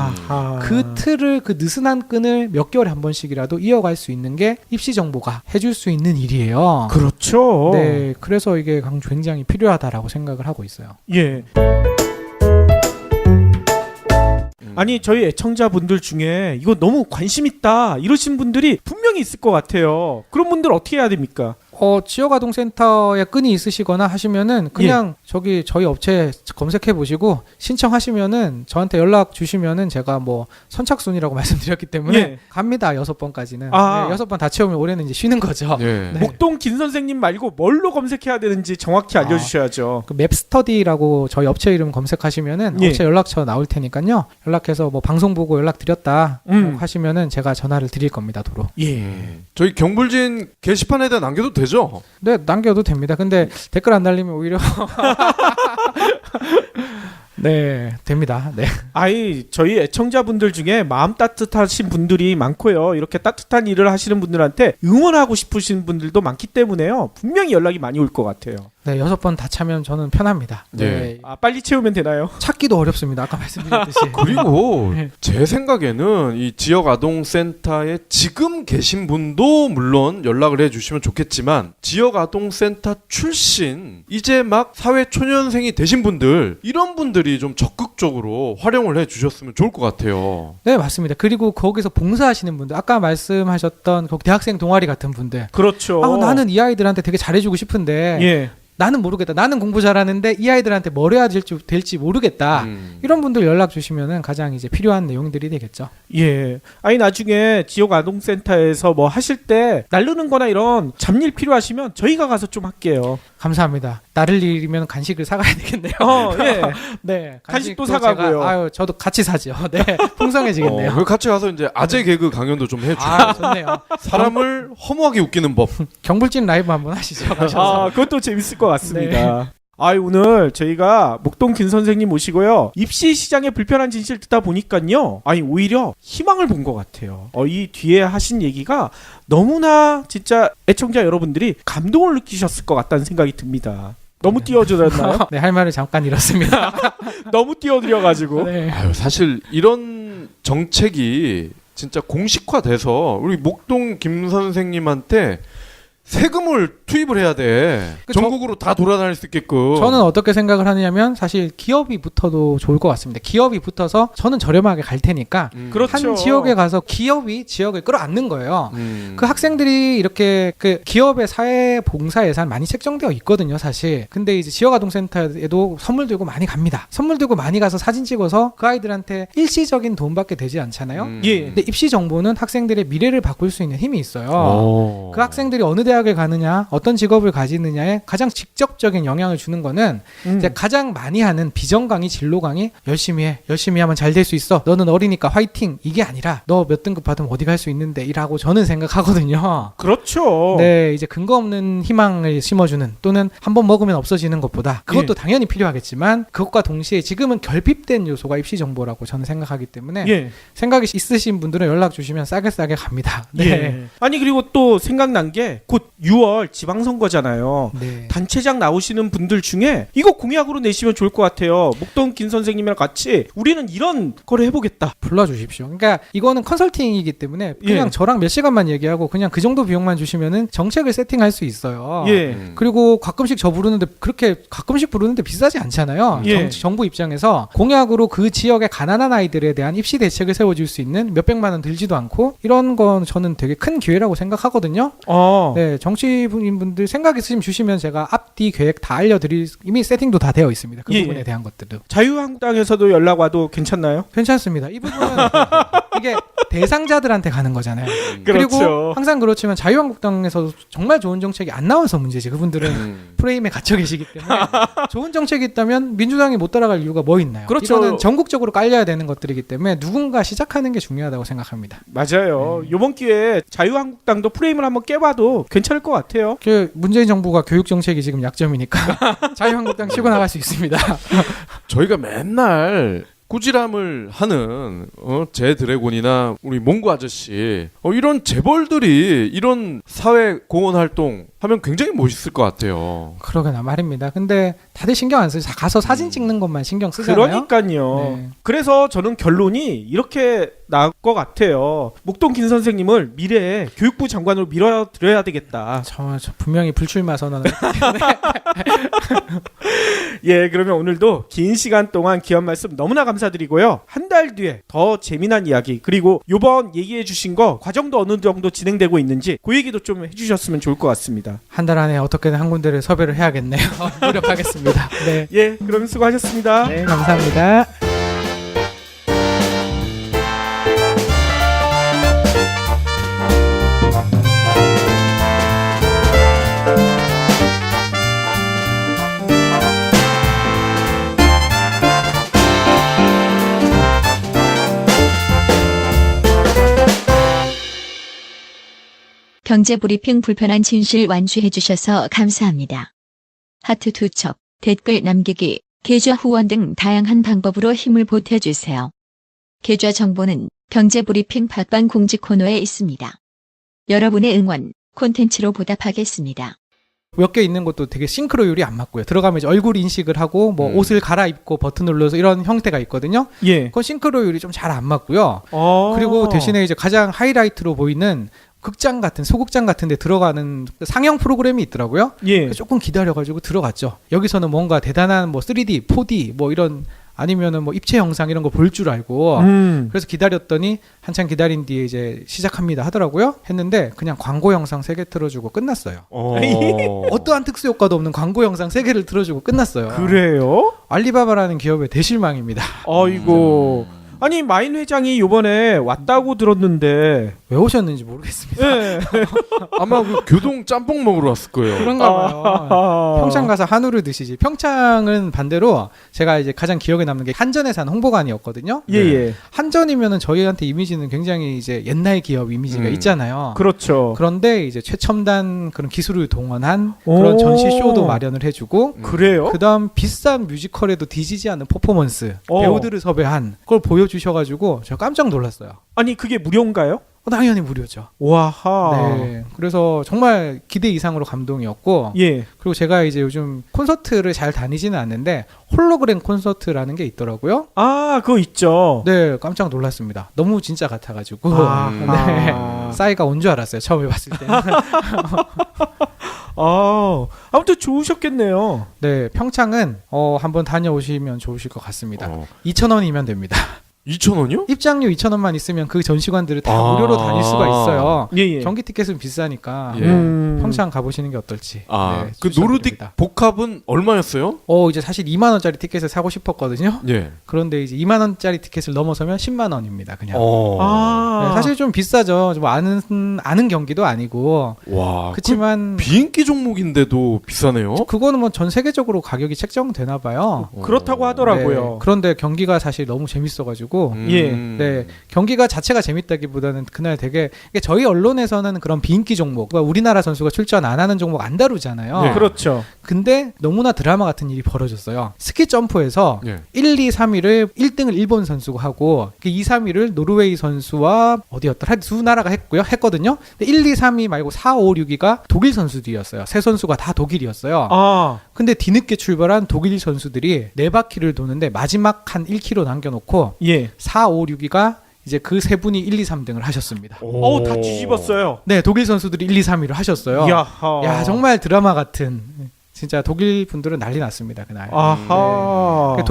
그 틀을, 그 느슨한 끈을 몇 개월에 한 번씩이라도 이어갈 수 있는 게 입시 정보가 해줄 수 있는 일이에요. 그렇죠. 네, 그래서 이게 굉장히 필요하다라고 생각을 하고 있어요. 예. 아니 저희 애청자분들 중에 이거 너무 관심 있다 이러신 분들이 분명히 있을 것 같아요. 그런 분들 어떻게 해야 됩니까? 지역아동센터에 끈이 있으시거나 하시면은 그냥 저기 저희 업체 검색해 보시고 신청하시면은 저한테 연락 주시면은 제가 뭐 선착순이라고 말씀드렸기 때문에 갑니다. 6번까지는. 아. 6번 다 채우면 올해는 이제 쉬는 거죠. 네. 목동 김 선생님 말고 뭘로 검색해야 되는지 정확히 알려주셔야죠. 그 맵스터디라고 저희 업체 이름 검색하시면은 업체 연락처 나올 테니까요. 연락해서 뭐 방송 보고 연락드렸다 하시면은 제가 전화를 드릴 겁니다. 도로. 저희 경불진 게시판에다 남겨도 되죠? 네, 남겨도 됩니다. 근데 댓글 안 달리면 오히려 네, 됩니다. 네. 아이, 저희 애청자분들 중에 마음 따뜻하신 분들이 많고요. 이렇게 따뜻한 일을 하시는 분들한테 응원하고 싶으신 분들도 많기 때문에요. 분명히 연락이 많이 올 것 같아요. 네, 6번 다 차면 저는 편합니다. 네. 아, 빨리 채우면 되나요? 찾기도 어렵습니다. 아까 말씀드렸듯이. 그리고 제 생각에는 이 지역아동센터에 지금 계신 분도 물론 연락을 해주시면 좋겠지만 지역아동센터 출신 이제 막 사회초년생이 되신 분들 이런 분들이 좀 적극적으로 활용을 해주셨으면 좋을 것 같아요. 네, 맞습니다. 그리고 거기서 봉사하시는 분들 아까 말씀하셨던 그 대학생 동아리 같은 분들 그렇죠. 나는 이 아이들한테 되게 잘해주고 싶은데 나는 모르겠다. 나는 공부 잘하는데 이 아이들한테 뭘 해야 될지 모르겠다. 이런 분들 연락 주시면은 가장 이제 필요한 내용들이 되겠죠. 예. 아니 나중에 지역 아동센터에서 뭐 하실 때 나르는 거나 이런 잡일 필요하시면 저희가 가서 좀 할게요. 감사합니다. 나를 일이면 간식을 사가야 되겠네요. 예. 네. 간식도 사가고요. 저도 같이 사죠. 네. 풍성해지겠네요. 같이 가서 이제 아재 개그 강연도 좀 해주고. 좋네요. 사람을 허무하게 웃기는 법. 경불진 라이브 한번 하시죠. 가셔서. 그것도 재밌을 것 같습니다. 오늘 저희가 목동 김 선생님 모시고요. 입시 시장의 불편한 진실 듣다 보니까요. 오히려 희망을 본 것 같아요. 이 뒤에 하신 얘기가 너무나 진짜 애청자 여러분들이 감동을 느끼셨을 것 같다는 생각이 듭니다. 너무 띄워드렸나요? 네, 할 말을 잠깐 잃었습니다. 너무 띄워드려가지고. 네. 사실 이런 정책이 진짜 공식화돼서 우리 목동 김 선생님한테 세금을 투입을 해야 돼. 전국으로 다 돌아다닐 수 있게끔. 저는 어떻게 생각을 하냐면 사실 기업이 붙어도 좋을 것 같습니다. 기업이 붙어서 저는 저렴하게 갈 테니까 그렇죠. 한 지역에 가서 기업이 지역을 끌어안는 거예요. 그 학생들이 이렇게 그 기업의 사회 봉사 예산 많이 책정되어 있거든요, 사실. 근데 이제 지역아동센터에도 선물 들고 많이 갑니다. 선물 들고 많이 가서 사진 찍어서 그 아이들한테 일시적인 돈 받게 되지 않잖아요. 근데 입시 정보는 학생들의 미래를 바꿀 수 있는 힘이 있어요. 그 학생들이 어느 대학을 가느냐, 어떤 직업을 가지느냐에 가장 직접적인 영향을 주는 거는 이제 가장 많이 하는 비전 강의, 진로 강의, 열심히 해, 열심히 하면 잘 될 수 있어, 너는 어리니까 화이팅, 이게 아니라 너 몇 등급 받으면 어디 갈 수 있는데 이라고 저는 생각하거든요. 그렇죠. 네, 이제 근거 없는 희망을 심어주는 또는 한번 먹으면 없어지는 것보다 그것도 당연히 필요하겠지만 그것과 동시에 지금은 결핍된 요소가 입시 정보라고 저는 생각하기 때문에 생각이 있으신 분들은 연락 주시면 싸게 갑니다. 네. 아니 그리고 또 생각난 게 곧 6월 지방선거잖아요. 네. 단체장 나오시는 분들 중에 이거 공약으로 내시면 좋을 것 같아요. 목동 김 선생님이랑 같이 우리는 이런 거를 해보겠다. 불러주십시오. 그러니까 이거는 컨설팅이기 때문에 그냥 저랑 몇 시간만 얘기하고 그냥 그 정도 비용만 주시면은 정책을 세팅할 수 있어요. 그리고 가끔씩 저 부르는데 그렇게 가끔씩 부르는데 비싸지 않잖아요. 정부 입장에서 공약으로 그 지역의 가난한 아이들에 대한 입시 대책을 세워줄 수 있는 몇백만 원 들지도 않고 이런 건 저는 되게 큰 기회라고 생각하거든요. 네, 정치인분들 생각 있으시면 주시면 제가 앞뒤 계획 다 알려드릴, 이미 세팅도 다 되어 있습니다. 그 부분에 대한 것들도. 자유한국당에서도 연락 와도 괜찮나요? 괜찮습니다. 이 부분은 이게 대상자들한테 가는 거잖아요. 그렇죠. 그리고 항상 그렇지만 자유한국당에서 정말 좋은 정책이 안 나와서 문제지. 그분들은 프레임에 갇혀 계시기 때문에 좋은 정책이 있다면 민주당이 못 따라갈 이유가 뭐 있나요? 그렇죠. 이거는 전국적으로 깔려야 되는 것들이기 때문에 누군가 시작하는 게 중요하다고 생각합니다. 맞아요. 이번 기회에 자유한국당도 프레임을 한번 깨봐도 괜찮을 것 같아요. 그 문재인 정부가 교육 정책이 지금 약점이니까 자유한국당 치고 나갈 수 있습니다. 저희가 맨날 꾸지람을 하는 제 드래곤이나 우리 몽구 아저씨 이런 재벌들이 이런 사회 공헌 활동 하면 굉장히 멋있을 것 같아요. 그러게나 말입니다. 근데 다들 신경 안 쓰죠. 가서 사진 찍는 것만 신경 쓰잖아요. 그러니까요. 네. 그래서 저는 결론이 이렇게 나올 것 같아요. 목동 김 선생님을 미래에 교육부 장관으로 밀어드려야 되겠다. 저 분명히 불출마 선언을 했기 때문에. 그러면 오늘도 긴 시간 동안 귀한 말씀 너무나 감사합니다. 감사드리고요. 한 달 뒤에 더 재미난 이야기 그리고 요번 얘기해 주신 거 과정도 어느 정도 진행되고 있는지 그 얘기도 좀 해주셨으면 좋을 것 같습니다. 한 달 안에 어떻게든 한 군데를 섭외를 해야겠네요. 노력하겠습니다. 네. 예, 그럼 수고하셨습니다. 네, 감사합니다. 경제브리핑 불편한 진실 완주해 주셔서 감사합니다. 하트 2첩, 댓글 남기기, 계좌 후원 등 다양한 방법으로 힘을 보태주세요. 계좌 정보는 경제브리핑 팟빵 공지 코너에 있습니다. 여러분의 응원, 콘텐츠로 보답하겠습니다. 몇 개 있는 것도 되게 싱크로율이 안 맞고요. 들어가면 이제 얼굴 인식을 하고 뭐 옷을 갈아입고 버튼 눌러서 이런 형태가 있거든요. 예. 그건 싱크로율이 좀 잘 안 맞고요. 어. 그리고 대신에 이제 가장 하이라이트로 보이는 극장 같은 소극장 같은 데 들어가는 상영 프로그램이 있더라고요. 예. 그래서 조금 기다려가지고 들어갔죠. 여기서는 뭔가 대단한 뭐 3D, 4D 뭐 이런 아니면은 뭐 입체 영상 이런 거 볼 줄 알고 그래서 기다렸더니 한참 기다린 뒤에 이제 시작합니다 하더라고요. 했는데 그냥 광고 영상 3개 틀어주고 끝났어요. 어떠한 특수 효과도 없는 광고 영상 3개를 틀어주고 끝났어요. 그래요? 알리바바라는 기업의 대실망입니다. 아이고. 아니 마인 회장이 요번에 왔다고 들었는데 왜 오셨는지 모르겠습니다. 예. 아마 그 교동 짬뽕 먹으러 왔을 거예요. 그런가 봐요. 평창 가서 한우를 드시지. 평창은 반대로 제가 이제 가장 기억에 남는 게 한전에 산 홍보관이었거든요. 예예. 한전이면은 저희한테 이미지는 굉장히 이제 옛날 기업 이미지가 있잖아요. 그렇죠. 그런데 이제 최첨단 그런 기술을 동원한 오. 그런 전시 쇼도 마련을 해주고 그래요? 그다음 비싼 뮤지컬에도 뒤지지 않는 퍼포먼스 어. 배우들을 섭외한 그걸 보여주셔가지고 저 깜짝 놀랐어요. 아니 그게 무료인가요? 당연히 무료죠. 와하. 네. 그래서 정말 기대 이상으로 감동이었고 예. 그리고 제가 이제 요즘 콘서트를 잘 다니지는 않는데 홀로그램 콘서트라는 게 있더라고요. 아 그거 있죠. 네, 깜짝 놀랐습니다. 너무 진짜 같아가지고 아. 싸이가 온 줄 알았어요. 처음에 봤을 때. 아 아무튼 좋으셨겠네요. 네, 평창은 한번 다녀오시면 좋으실 것 같습니다. 2,000원이면 됩니다. 2,000원이요? 입장료 2,000원만 있으면 그 전시관들을 다 아. 무료로 다닐 수가 있어요. 예예. 경기 티켓은 비싸니까 예. 평창 가보시는 게 어떨지. 아, 네, 그 노르딕 추천드립니다. 복합은 얼마였어요? 이제 사실 2만 원짜리 티켓을 사고 싶었거든요. 예. 그런데 이제 2만 원짜리 티켓을 넘어서면 10만 원입니다. 그냥. 아 네, 사실 좀 비싸죠. 좀 아는 경기도 아니고. 와. 그렇지만 비인기 종목인데도 비싸네요. 그거는 뭐 전 세계적으로 가격이 책정되나 봐요. 그렇다고 하더라고요. 네, 그런데 경기가 사실 너무 재밌어가지고. 예. 네, 경기가 자체가 재밌다기보다는 그날 되게 이게 저희 언론에서는 그런 비인기 종목, 그러니까 우리나라 선수가 출전 안 하는 종목 안 다루잖아요. 네. 그렇죠. 근데 너무나 드라마 같은 일이 벌어졌어요. 스키 점프에서 예. 1, 2, 3위를 1등을 일본 선수가 하고 2, 3위를 노르웨이 선수와 어디였더라? 두 나라가 했거든요. 근데 1, 2, 3위 말고 4, 5, 6위가 독일 선수들이었어요. 세 선수가 다 독일이었어요. 아 근데 뒤늦게 출발한 독일 선수들이 4바퀴를 도는데 마지막 한 1km 남겨놓고 예. 4, 5, 6위가 이제 그 세 분이 1, 2, 3등을 하셨습니다. 다 뒤집었어요. 네, 독일 선수들이 1, 2, 3위를 하셨어요. 야하. 야, 정말 드라마 같은. 진짜 독일 분들은 난리 났습니다 그날. 아하. 네.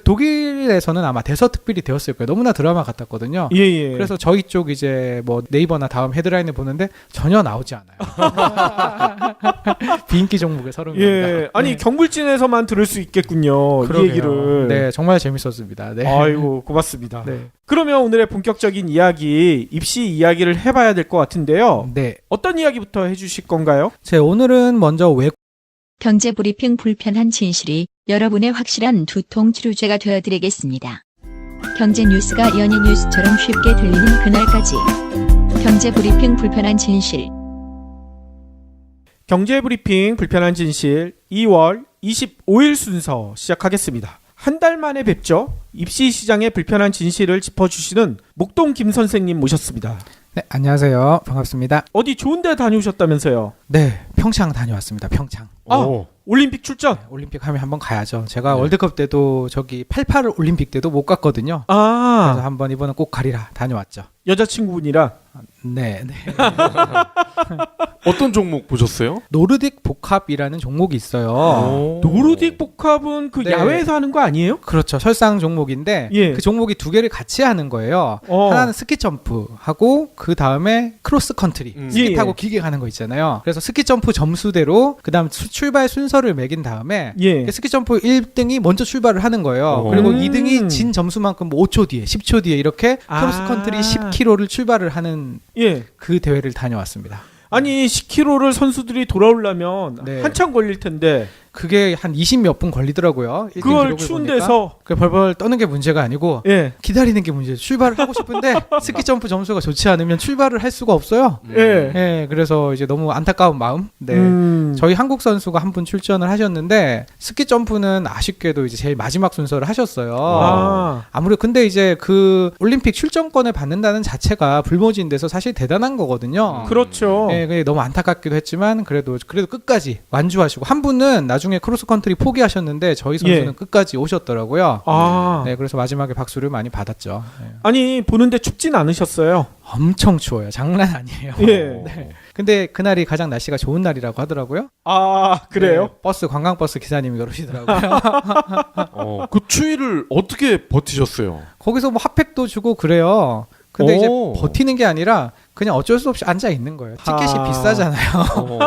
독일에서는 아마 대서특필이 되었을 거예요. 너무나 드라마 같았거든요. 예예. 그래서 저희 쪽 이제 뭐 네이버나 다음 헤드라인을 보는데 전혀 나오지 않아요. 비인기 종목의 서름입니다. 예. 아니 네. 경불진에서만 들을 수 있겠군요. 그러게요. 이 얘기를. 네, 정말 재밌었습니다. 네. 아이고 고맙습니다. 네. 그러면 오늘의 본격적인 이야기 입시 이야기를 해봐야 될 것 같은데요. 네. 어떤 이야기부터 해주실 건가요? 오늘은 먼저 경제브리핑 불편한 진실이 여러분의 확실한 두통 치료제가 되어드리겠습니다. 경제 뉴스가 연예 뉴스처럼 쉽게 들리는 그날까지. 경제브리핑 불편한 진실. 경제브리핑 불편한 진실 2월 25일 순서 시작하겠습니다. 한 달 만에 뵙죠. 입시 시장의 불편한 진실을 짚어주시는 목동 김 선생님 모셨습니다. 네, 안녕하세요. 반갑습니다. 어디 좋은 데 다녀오셨다면서요? 네, 평창 다녀왔습니다. 평창. 올림픽 출전? 올림픽 하면 한번 가야죠. 제가 네. 월드컵 때도 저기 88 올림픽 때도 못 갔거든요. 그래서 한번 이번엔 꼭 가리라 다녀왔죠. 여자친구분이랑? 네, 네. 어떤 종목 보셨어요? 노르딕 복합이라는 종목이 있어요. 노르딕 복합은 그 네. 야외에서 하는 거 아니에요? 그렇죠. 설상 종목인데 예. 그 종목이 두 개를 같이 하는 거예요. 어. 하나는 스키 점프하고 그 다음에 크로스 컨트리 스키 예, 타고 예. 길게 가는 거 있잖아요. 그래서 스키 점프 점수대로 그다음 출발 순서를 매긴 다음에 예. 스키 점프 1등이 먼저 출발을 하는 거예요. 그리고 2등이 진 점수만큼 뭐 5초 뒤에, 10초 뒤에 이렇게 크로스 컨트리 10km를 출발을 하는 예. 그 대회를 다녀왔습니다. 아니 10km를 선수들이 돌아오려면 네. 한참 걸릴 텐데 그게 한 20몇 분 걸리더라고요. 1등 그걸 기록을 추운 보니까. 데서 그 벌벌 떠는 게 문제가 아니고 예. 기다리는 게 문제예요. 출발을 하고 싶은데 스키 점프 점수가 좋지 않으면 출발을 할 수가 없어요. 예. 예, 그래서 이제 너무 안타까운 마음. 네. 저희 한국 선수가 한 분 출전을 하셨는데 스키 점프는 아쉽게도 이제 제일 마지막 순서를 하셨어요. 아. 아무래도 근데 이제 그 올림픽 출전권을 받는다는 자체가 불모지인 데서 사실 대단한 거거든요. 그렇죠. 예, 그게 너무 안타깝기도 했지만 그래도 끝까지 완주하시고 한 분은 나중에 크로스컨트리 포기하셨는데 저희 선수는 예. 끝까지 오셨더라고요. 아. 네, 그래서 마지막에 박수를 많이 받았죠. 네. 아니 보는데 춥진 않으셨어요? 엄청 추워요. 장난 아니에요. 예. 네. 근데 그날이 가장 날씨가 좋은 날이라고 하더라고요. 아 그래요? 네, 버스 관광버스 기사님이 그러시더라고요. 그 추위를 어떻게 버티셨어요? 거기서 뭐 핫팩도 주고 그래요. 근데 이제 오. 버티는 게 아니라 그냥 어쩔 수 없이 앉아 있는 거예요. 티켓이 아. 비싸잖아요. 어.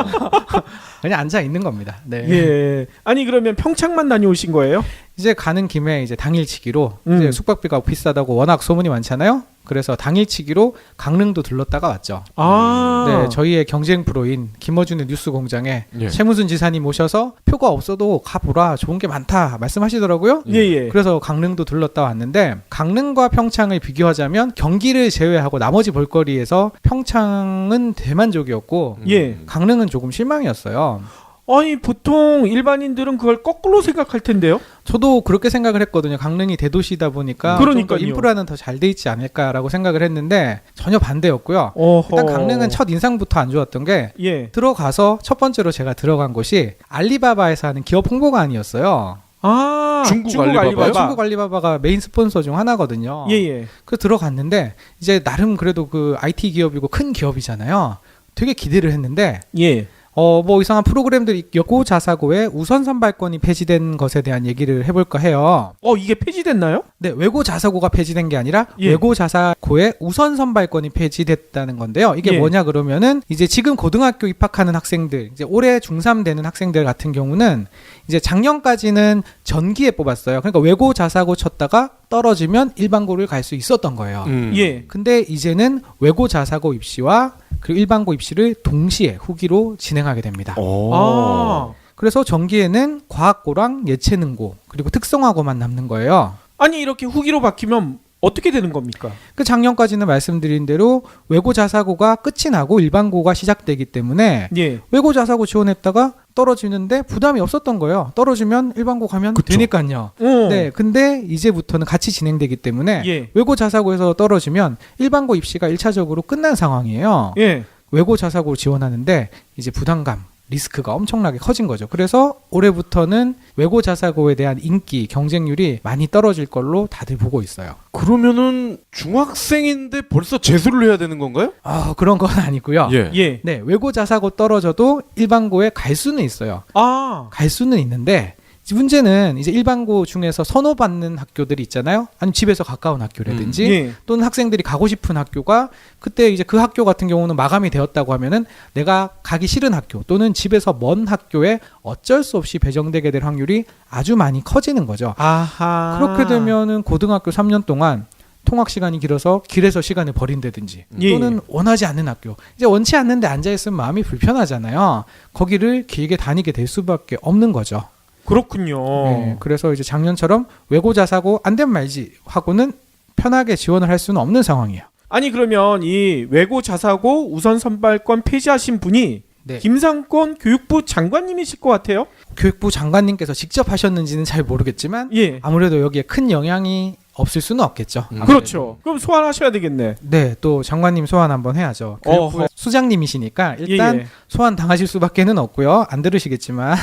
그냥 앉아 있는 겁니다. 네. 예. 아니 그러면 평창만 다녀오신 거예요? 이제 가는 김에 이제 당일치기로 음. 이제 숙박비가 비싸다고 워낙 소문이 많잖아요. 그래서 당일치기로 강릉도 들렀다가 왔죠. 아. 네, 저희의 경쟁 프로인 김어준의 뉴스공장에 예. 최무순 지사님 오셔서 표가 없어도 가보라 좋은 게 많다 말씀하시더라고요. 예예. 그래서 강릉도 들렀다 왔는데 강릉과 평창을 비교하자면 경기를 제외하고 나머지 볼거리에서 평창은 대만족이었고 예. 강릉은 조금 실망이었어요. 아니 보통 일반인들은 그걸 거꾸로 생각할 텐데요. 저도 그렇게 생각을 했거든요. 강릉이 대도시다 보니까 그러니까요. 좀 더 인프라는 더 잘 돼 있지 않을까라고 생각을 했는데 전혀 반대였고요. 어허. 일단 강릉은 첫 인상부터 안 좋았던 게 예. 들어가서 첫 번째로 제가 들어간 곳이 알리바바에서 하는 기업 홍보관이었어요. 아 중국 알리바바요? 중국 알리바바가 메인 스폰서 중 하나거든요. 예예. 그 들어갔는데 이제 나름 그래도 그 IT 기업이고 큰 기업이잖아요. 되게 기대를 했는데 예. 뭐 이상한 프로그램들이 여고 자사고에 우선 선발권이 폐지된 것에 대한 얘기를 해볼까 해요. 이게 폐지됐나요? 네, 외고 자사고가 폐지된 게 아니라 예. 외고 자사고의 우선 선발권이 폐지됐다는 건데요. 이게 예. 뭐냐 그러면은 이제 지금 고등학교 입학하는 학생들, 이제 올해 중3 되는 학생들 같은 경우는 이제 작년까지는 전기에 뽑았어요. 그러니까 외고 자사고 쳤다가 떨어지면 일반고를 갈 수 있었던 거예요. 예. 근데 이제는 외고 자사고 입시와 그리고 일반고 입시를 동시에 후기로 진행하게 됩니다. 아. 그래서 전기에는 과학고랑 예체능고 그리고 특성화고만 남는 거예요. 아니 이렇게 후기로 바뀌면 어떻게 되는 겁니까? 그 작년까지는 말씀드린 대로 외고 자사고가 끝이 나고 일반고가 시작되기 때문에 예. 외고 자사고 지원했다가 떨어지는데 부담이 없었던 거예요. 떨어지면 일반고 가면 그쵸. 되니까요. 네, 근데 이제부터는 같이 진행되기 때문에 예. 외고 자사고에서 떨어지면 일반고 입시가 1차적으로 끝난 상황이에요. 예. 외고 자사고 지원하는데 이제 부담감, 리스크가 엄청나게 커진 거죠. 그래서 올해부터는 외고 자사고에 대한 인기, 경쟁률이 많이 떨어질 걸로 다들 보고 있어요. 그러면은 중학생인데 벌써 재수를 해야 되는 건가요? 그런 건 아니고요. 예. 예. 네, 외고 자사고 떨어져도 일반고에 갈 수는 있어요. 아. 갈 수는 있는데 문제는 이제 일반고 중에서 선호받는 학교들이 있잖아요. 아니면 집에서 가까운 학교라든지 예. 또는 학생들이 가고 싶은 학교가 그때 이제 그 학교 같은 경우는 마감이 되었다고 하면은 내가 가기 싫은 학교 또는 집에서 먼 학교에 어쩔 수 없이 배정되게 될 확률이 아주 많이 커지는 거죠. 아하. 그렇게 되면은 고등학교 3년 동안 통학 시간이 길어서 길에서 시간을 버린다든지 예. 또는 원하지 않는 학교 이제 원치 않는데 앉아있으면 마음이 불편하잖아요. 거기를 길게 다니게 될 수밖에 없는 거죠. 그렇군요. 네, 그래서 이제 작년처럼 외고 자사고 안 되면 말지 하고는 편하게 지원을 할 수는 없는 상황이에요. 아니 그러면 이 외고 자사고 우선 선발권 폐지하신 분이 네. 김상권 교육부 장관님이실 것 같아요. 교육부 장관님께서 직접 하셨는지는 잘 모르겠지만 예. 아무래도 여기에 큰 영향이 없을 수는 없겠죠. 그렇죠. 그럼 소환하셔야 되겠네. 네, 또 장관님 소환 한번 해야죠. 교육부 어허. 수장님이시니까 일단 예. 소환 당하실 수밖에는 없고요. 안 들으시겠지만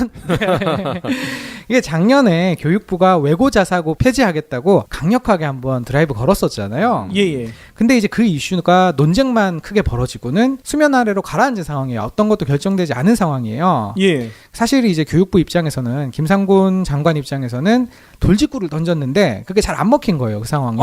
이게 작년에 교육부가 외고 자사고 폐지하겠다고 강력하게 한번 드라이브 걸었었잖아요. 예. 근데 이제 그 이슈가 논쟁만 크게 벌어지고는 수면 아래로 가라앉은 상황이에요. 어떤 것도 결정되지 않은 상황이에요. 예. 사실 이제 교육부 입장에서는 김상곤 장관 입장에서는 돌직구를 던졌는데 그게 잘 안 먹힌 거예요. 그 상황이.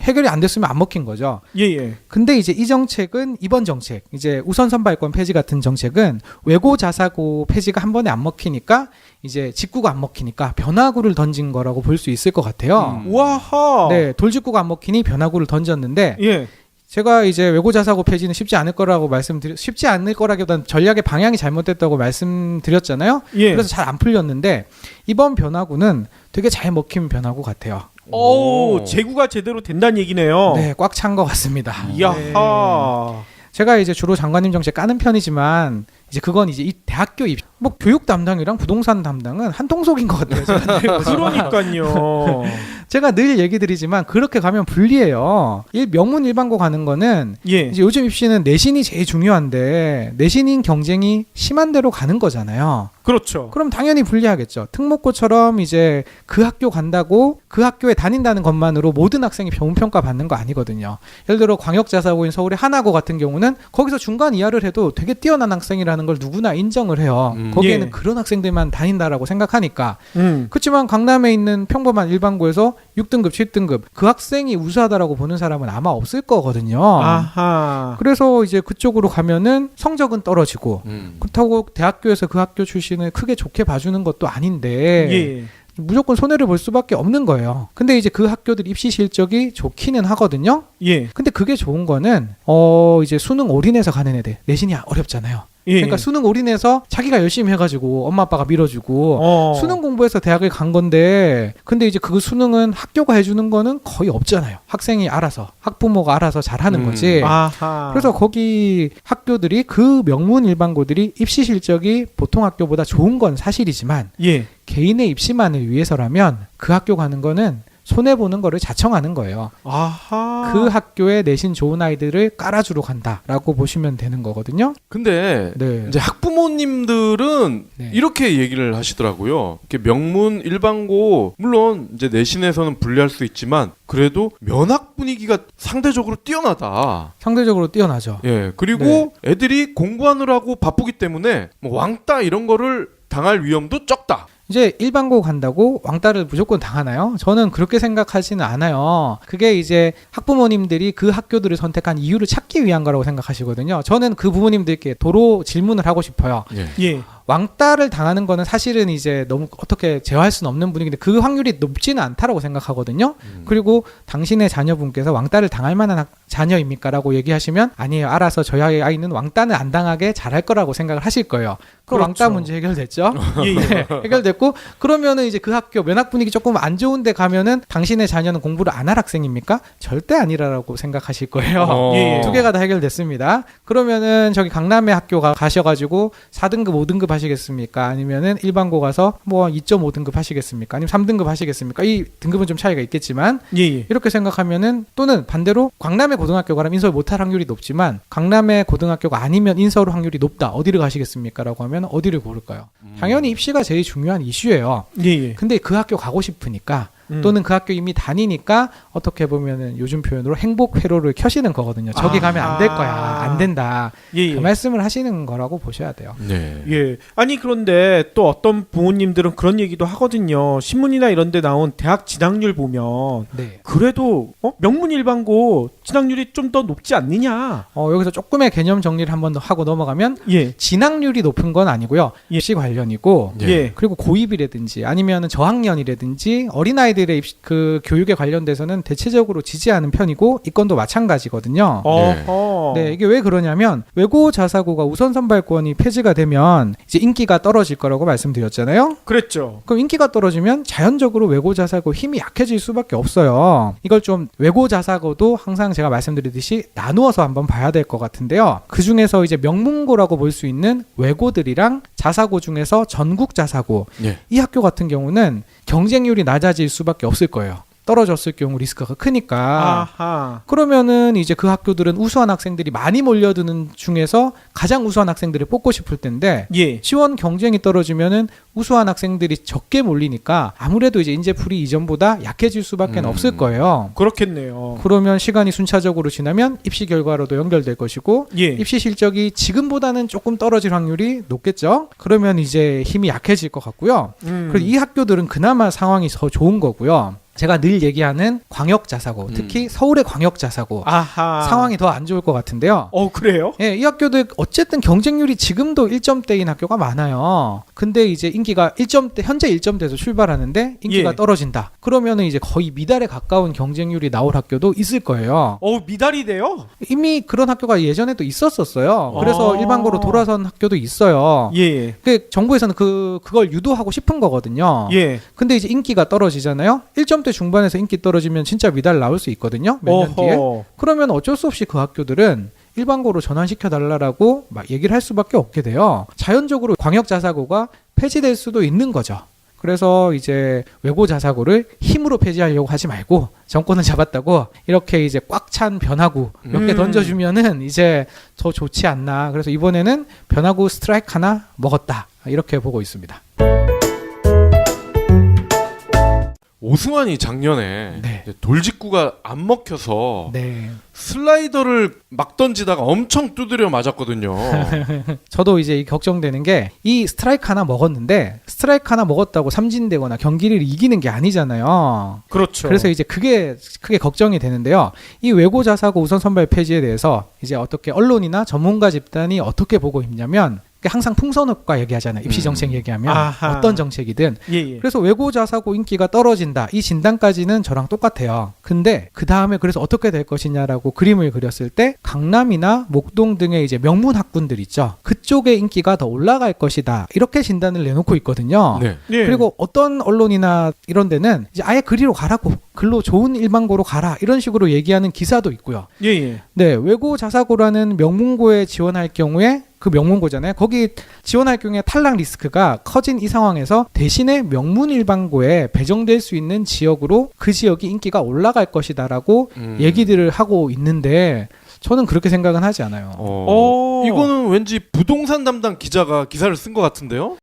해결이 안 됐으면 안 먹힌 거죠. 예. 근데 이제 이 정책은 이번 정책, 이제 우선 선발권 폐지 같은 정책은 외고 자사고 폐지가 한 번에 안 먹히니까 이제 직구가 안 먹히니까 변화구를 던진 거라고 볼 수 있을 것 같아요. 와하. 네, 돌직구가 안 먹히니 변화구를 던졌는데 예. 제가 이제 외고 자사고 폐지는 쉽지 않을 거라고 쉽지 않을 거라기보다는 전략의 방향이 잘못됐다고 말씀드렸잖아요. 예. 그래서 잘 안 풀렸는데 이번 변화구는 되게 잘 먹힌 변화구 같아요. 오, 제구가 제대로 된다는 얘기네요. 네, 꽉 찬 것 같습니다. 야하. 네. 제가 이제 주로 장관님 정책 까는 편이지만 이제 그건 이제 이 대학교 뭐 교육 담당이랑 부동산 담당은 한 통속인 것 같아요. 그러니까요. 제가 늘 얘기 드리지만 그렇게 가면 불리해요. 명문 일반고 가는 거는 예. 이제 요즘 입시는 내신이 제일 중요한데 내신인 경쟁이 심한 대로 가는 거잖아요. 그렇죠. 그럼 당연히 불리하겠죠. 특목고처럼 이제 그 학교 간다고 그 학교에 다닌다는 것만으로 모든 학생이 좋은평가 받는 거 아니거든요. 예를 들어 광역자사고인 서울의 하나고 같은 경우는 거기서 중간 이하를 해도 되게 뛰어난 학생이라는 걸 누구나 인정을 해요. 거기에는 예. 그런 학생들만 다닌다라고 생각하니까. 그렇지만 강남에 있는 평범한 일반고에서 6등급, 7등급 그 학생이 우수하다라고 보는 사람은 아마 없을 거거든요. 아하. 그래서 이제 그쪽으로 가면은 성적은 떨어지고 그렇다고 대학교에서 그 학교 출신을 크게 좋게 봐주는 것도 아닌데 예. 무조건 손해를 볼 수밖에 없는 거예요. 근데 이제 그 학교들 입시 실적이 좋기는 하거든요. 예. 근데 그게 좋은 거는 이제 수능 올인해서 가는 애들 내신이 어렵잖아요. 예. 그러니까 수능 올인해서 자기가 열심히 해가지고 엄마 아빠가 밀어주고 수능 공부해서 대학을 간 건데 근데 이제 그 수능은 학교가 해주는 거는 거의 없잖아요. 학생이 알아서 학부모가 알아서 잘하는 거지. 아하. 그래서 거기 학교들이 그 명문 일반고들이 입시 실적이 보통 학교보다 좋은 건 사실이지만 예. 개인의 입시만을 위해서라면 그 학교 가는 거는 손해보는 거를 자청하는 거예요. 아하. 그 학교에 내신 좋은 아이들을 깔아주러 간다라고 보시면 되는 거거든요. 근데 네. 이제 학부모님들은 네. 이렇게 얘기를 하시더라고요. 이렇게 명문 일반고 물론 이제 내신에서는 불리할 수 있지만 그래도 면학 분위기가 상대적으로 뛰어나다. 상대적으로 뛰어나죠. 예. 그리고 네. 애들이 공부하느라고 바쁘기 때문에 뭐 왕따 이런 거를 당할 위험도 적다. 이제 일반고 간다고 왕따를 무조건 당하나요? 저는 그렇게 생각하지는 않아요. 그게 이제 학부모님들이 그 학교들을 선택한 이유를 찾기 위한 거라고 생각하시거든요. 저는 그 부모님들께 도로 질문을 하고 싶어요. 예. 왕따를 당하는 거는 사실은 이제 너무 어떻게 제어할 수는 없는 분위기인데 그 확률이 높지는 않다라고 생각하거든요. 그리고 당신의 자녀분께서 왕따를 당할 만한 자녀입니까? 라고 얘기하시면 아니에요. 알아서 저희 아이는 왕따는 안 당하게 잘할 거라고 생각을 하실 거예요. 그럼 그렇죠. 왕따 문제 해결됐죠? 예. 네, 해결됐고 그러면은 이제 그 학교 면학 분위기 조금 안 좋은 데 가면은 당신의 자녀는 공부를 안 할 학생입니까? 절대 아니라고 생각하실 거예요. 예. 두 개가 다 해결됐습니다. 그러면은 저기 강남의 학교 가셔가지고 4등급, 5등급 하시겠습니까? 아니면은 일반고 가서 뭐 2.5등급 하시겠습니까? 아니면 3등급 하시겠습니까? 이 등급은 좀 차이가 있겠지만 예. 이렇게 생각하면은 또는 반대로 강남의 고등학교 가면 인서울 못할 확률이 높지만 강남의 고등학교가 아니면 인서울 확률이 높다. 어디를 가시겠습니까? 라고 하면 어디를 고를까요? 당연히 입시가 제일 중요한 이슈예요. 예. 근데 그 학교 가고 싶으니까 또는 그 학교 이미 다니니까 어떻게 보면은 요즘 표현으로 행복 회로를 켜시는 거거든요. 저기 가면 안 될 거야. 안 된다. 예. 그 말씀을 하시는 거라고 보셔야 돼요. 네. 예. 아니 그런데 또 어떤 부모님들은 그런 얘기도 하거든요. 신문이나 이런 데 나온 대학 진학률 보면 네. 그래도 명문 일반고 진학률이 좀 더 높지 않느냐. 여기서 조금의 개념 정리를 한번 더 하고 넘어가면 예. 진학률이 높은 건 아니고요. 입시 관련이고 예. 그리고 고입이라든지 아니면 저학년이라든지 어린아이들의 그 교육에 관련돼서는 대체적으로 지지하는 편이고 이건도 마찬가지거든요. 어허. 네, 이게 왜 그러냐면 외고 자사고가 우선 선발권이 폐지가 되면 이제 인기가 떨어질 거라고 말씀드렸잖아요. 그랬죠. 그럼 인기가 떨어지면 자연적으로 외고 자사고 힘이 약해질 수밖에 없어요. 이걸 좀 외고 자사고도 항상 제가 말씀드리듯이 나누어서 한번 봐야 될 것 같은데요. 그 중에서 이제 명문고라고 볼 수 있는 외고들이랑 자사고 중에서 전국 자사고 예. 이 학교 같은 경우는 경쟁률이 낮아질 수밖에 없을 거예요. 떨어졌을 경우 리스크가 크니까. 아하. 그러면은 이제 그 학교들은 우수한 학생들이 많이 몰려드는 중에서 가장 우수한 학생들을 뽑고 싶을 텐데 예. 지원 경쟁이 떨어지면은 우수한 학생들이 적게 몰리니까 아무래도 이제 인재풀이 이전보다 약해질 수밖에 없을 거예요. 그렇겠네요. 그러면 시간이 순차적으로 지나면 입시 결과로도 연결될 것이고 예. 입시 실적이 지금보다는 조금 떨어질 확률이 높겠죠. 그러면 이제 힘이 약해질 것 같고요. 그리고 이 학교들은 그나마 상황이 더 좋은 거고요. 제가 늘 얘기하는 광역자사고, 특히 서울의 광역자사고 아하. 상황이 더 안 좋을 것 같은데요. 그래요? 예, 이 학교들 어쨌든 경쟁률이 지금도 1점대인 학교가 많아요. 근데 이제 인기가 1점대, 현재 1점대에서 출발하는데 인기가 예. 떨어진다. 그러면은 이제 거의 미달에 가까운 경쟁률이 나올 학교도 있을 거예요. 미달이 돼요? 이미 그런 학교가 예전에도 있었었어요. 그래서 일반고로 돌아선 학교도 있어요. 예. 그 정부에서는 그걸 유도하고 싶은 거거든요. 예. 근데 이제 인기가 떨어지잖아요. 1점대 중반에서 인기 떨어지면 진짜 미달 나올 수 있거든요. 몇 년 뒤에. 그러면 어쩔 수 없이 그 학교들은 일반고로 전환시켜 달라라고 막 얘기를 할 수밖에 없게 돼요. 자연적으로 광역자사고가 폐지될 수도 있는 거죠. 그래서 이제 외고자사고를 힘으로 폐지하려고 하지 말고 정권을 잡았다고 이렇게 이제 꽉 찬 변화구 몇 개 던져주면은 이제 더 좋지 않나. 그래서 이번에는 변화구 스트라이크 하나 먹었다. 이렇게 보고 있습니다. 오승환이 작년에 네. 이제 돌직구가 안 먹혀서 네. 슬라이더를 막 던지다가 엄청 두드려 맞았거든요. 저도 이제 걱정되는 게 이 스트라이크 하나 먹었는데 스트라이크 하나 먹었다고 삼진되거나 경기를 이기는 게 아니잖아요. 그렇죠. 그래서 이제 그게 크게 걱정이 되는데요. 이 외고자사고 우선 선발 폐지에 대해서 이제 어떻게 언론이나 전문가 집단이 어떻게 보고 있냐면 항상 풍선효과 얘기하잖아요. 입시 정책 얘기하면 아하. 어떤 정책이든. 예. 그래서 외고자사고 인기가 떨어진다. 이 진단까지는 저랑 똑같아요. 근데 그 다음에 그래서 어떻게 될 것이냐라고 그림을 그렸을 때 강남이나 목동 등의 이제 명문 학군들 있죠. 그쪽의 인기가 더 올라갈 것이다. 이렇게 진단을 내놓고 있거든요. 네. 예. 그리고 어떤 언론이나 이런 데는 이제 아예 그리로 가라고, 글로 좋은 일반고로 가라, 이런 식으로 얘기하는 기사도 있고요. 예. 네, 외고자사고라는 명문고에 지원할 경우에 그 명문고잖아요. 거기 지원할 경우에 탈락 리스크가 커진 이 상황에서 대신에 명문 일반고에 배정될 수 있는 지역으로 그 지역이 인기가 올라갈 것이다라고 얘기들을 하고 있는데 저는 그렇게 생각은 하지 않아요. 이거는 왠지 부동산 담당 기자가 기사를 쓴 것 같은데요?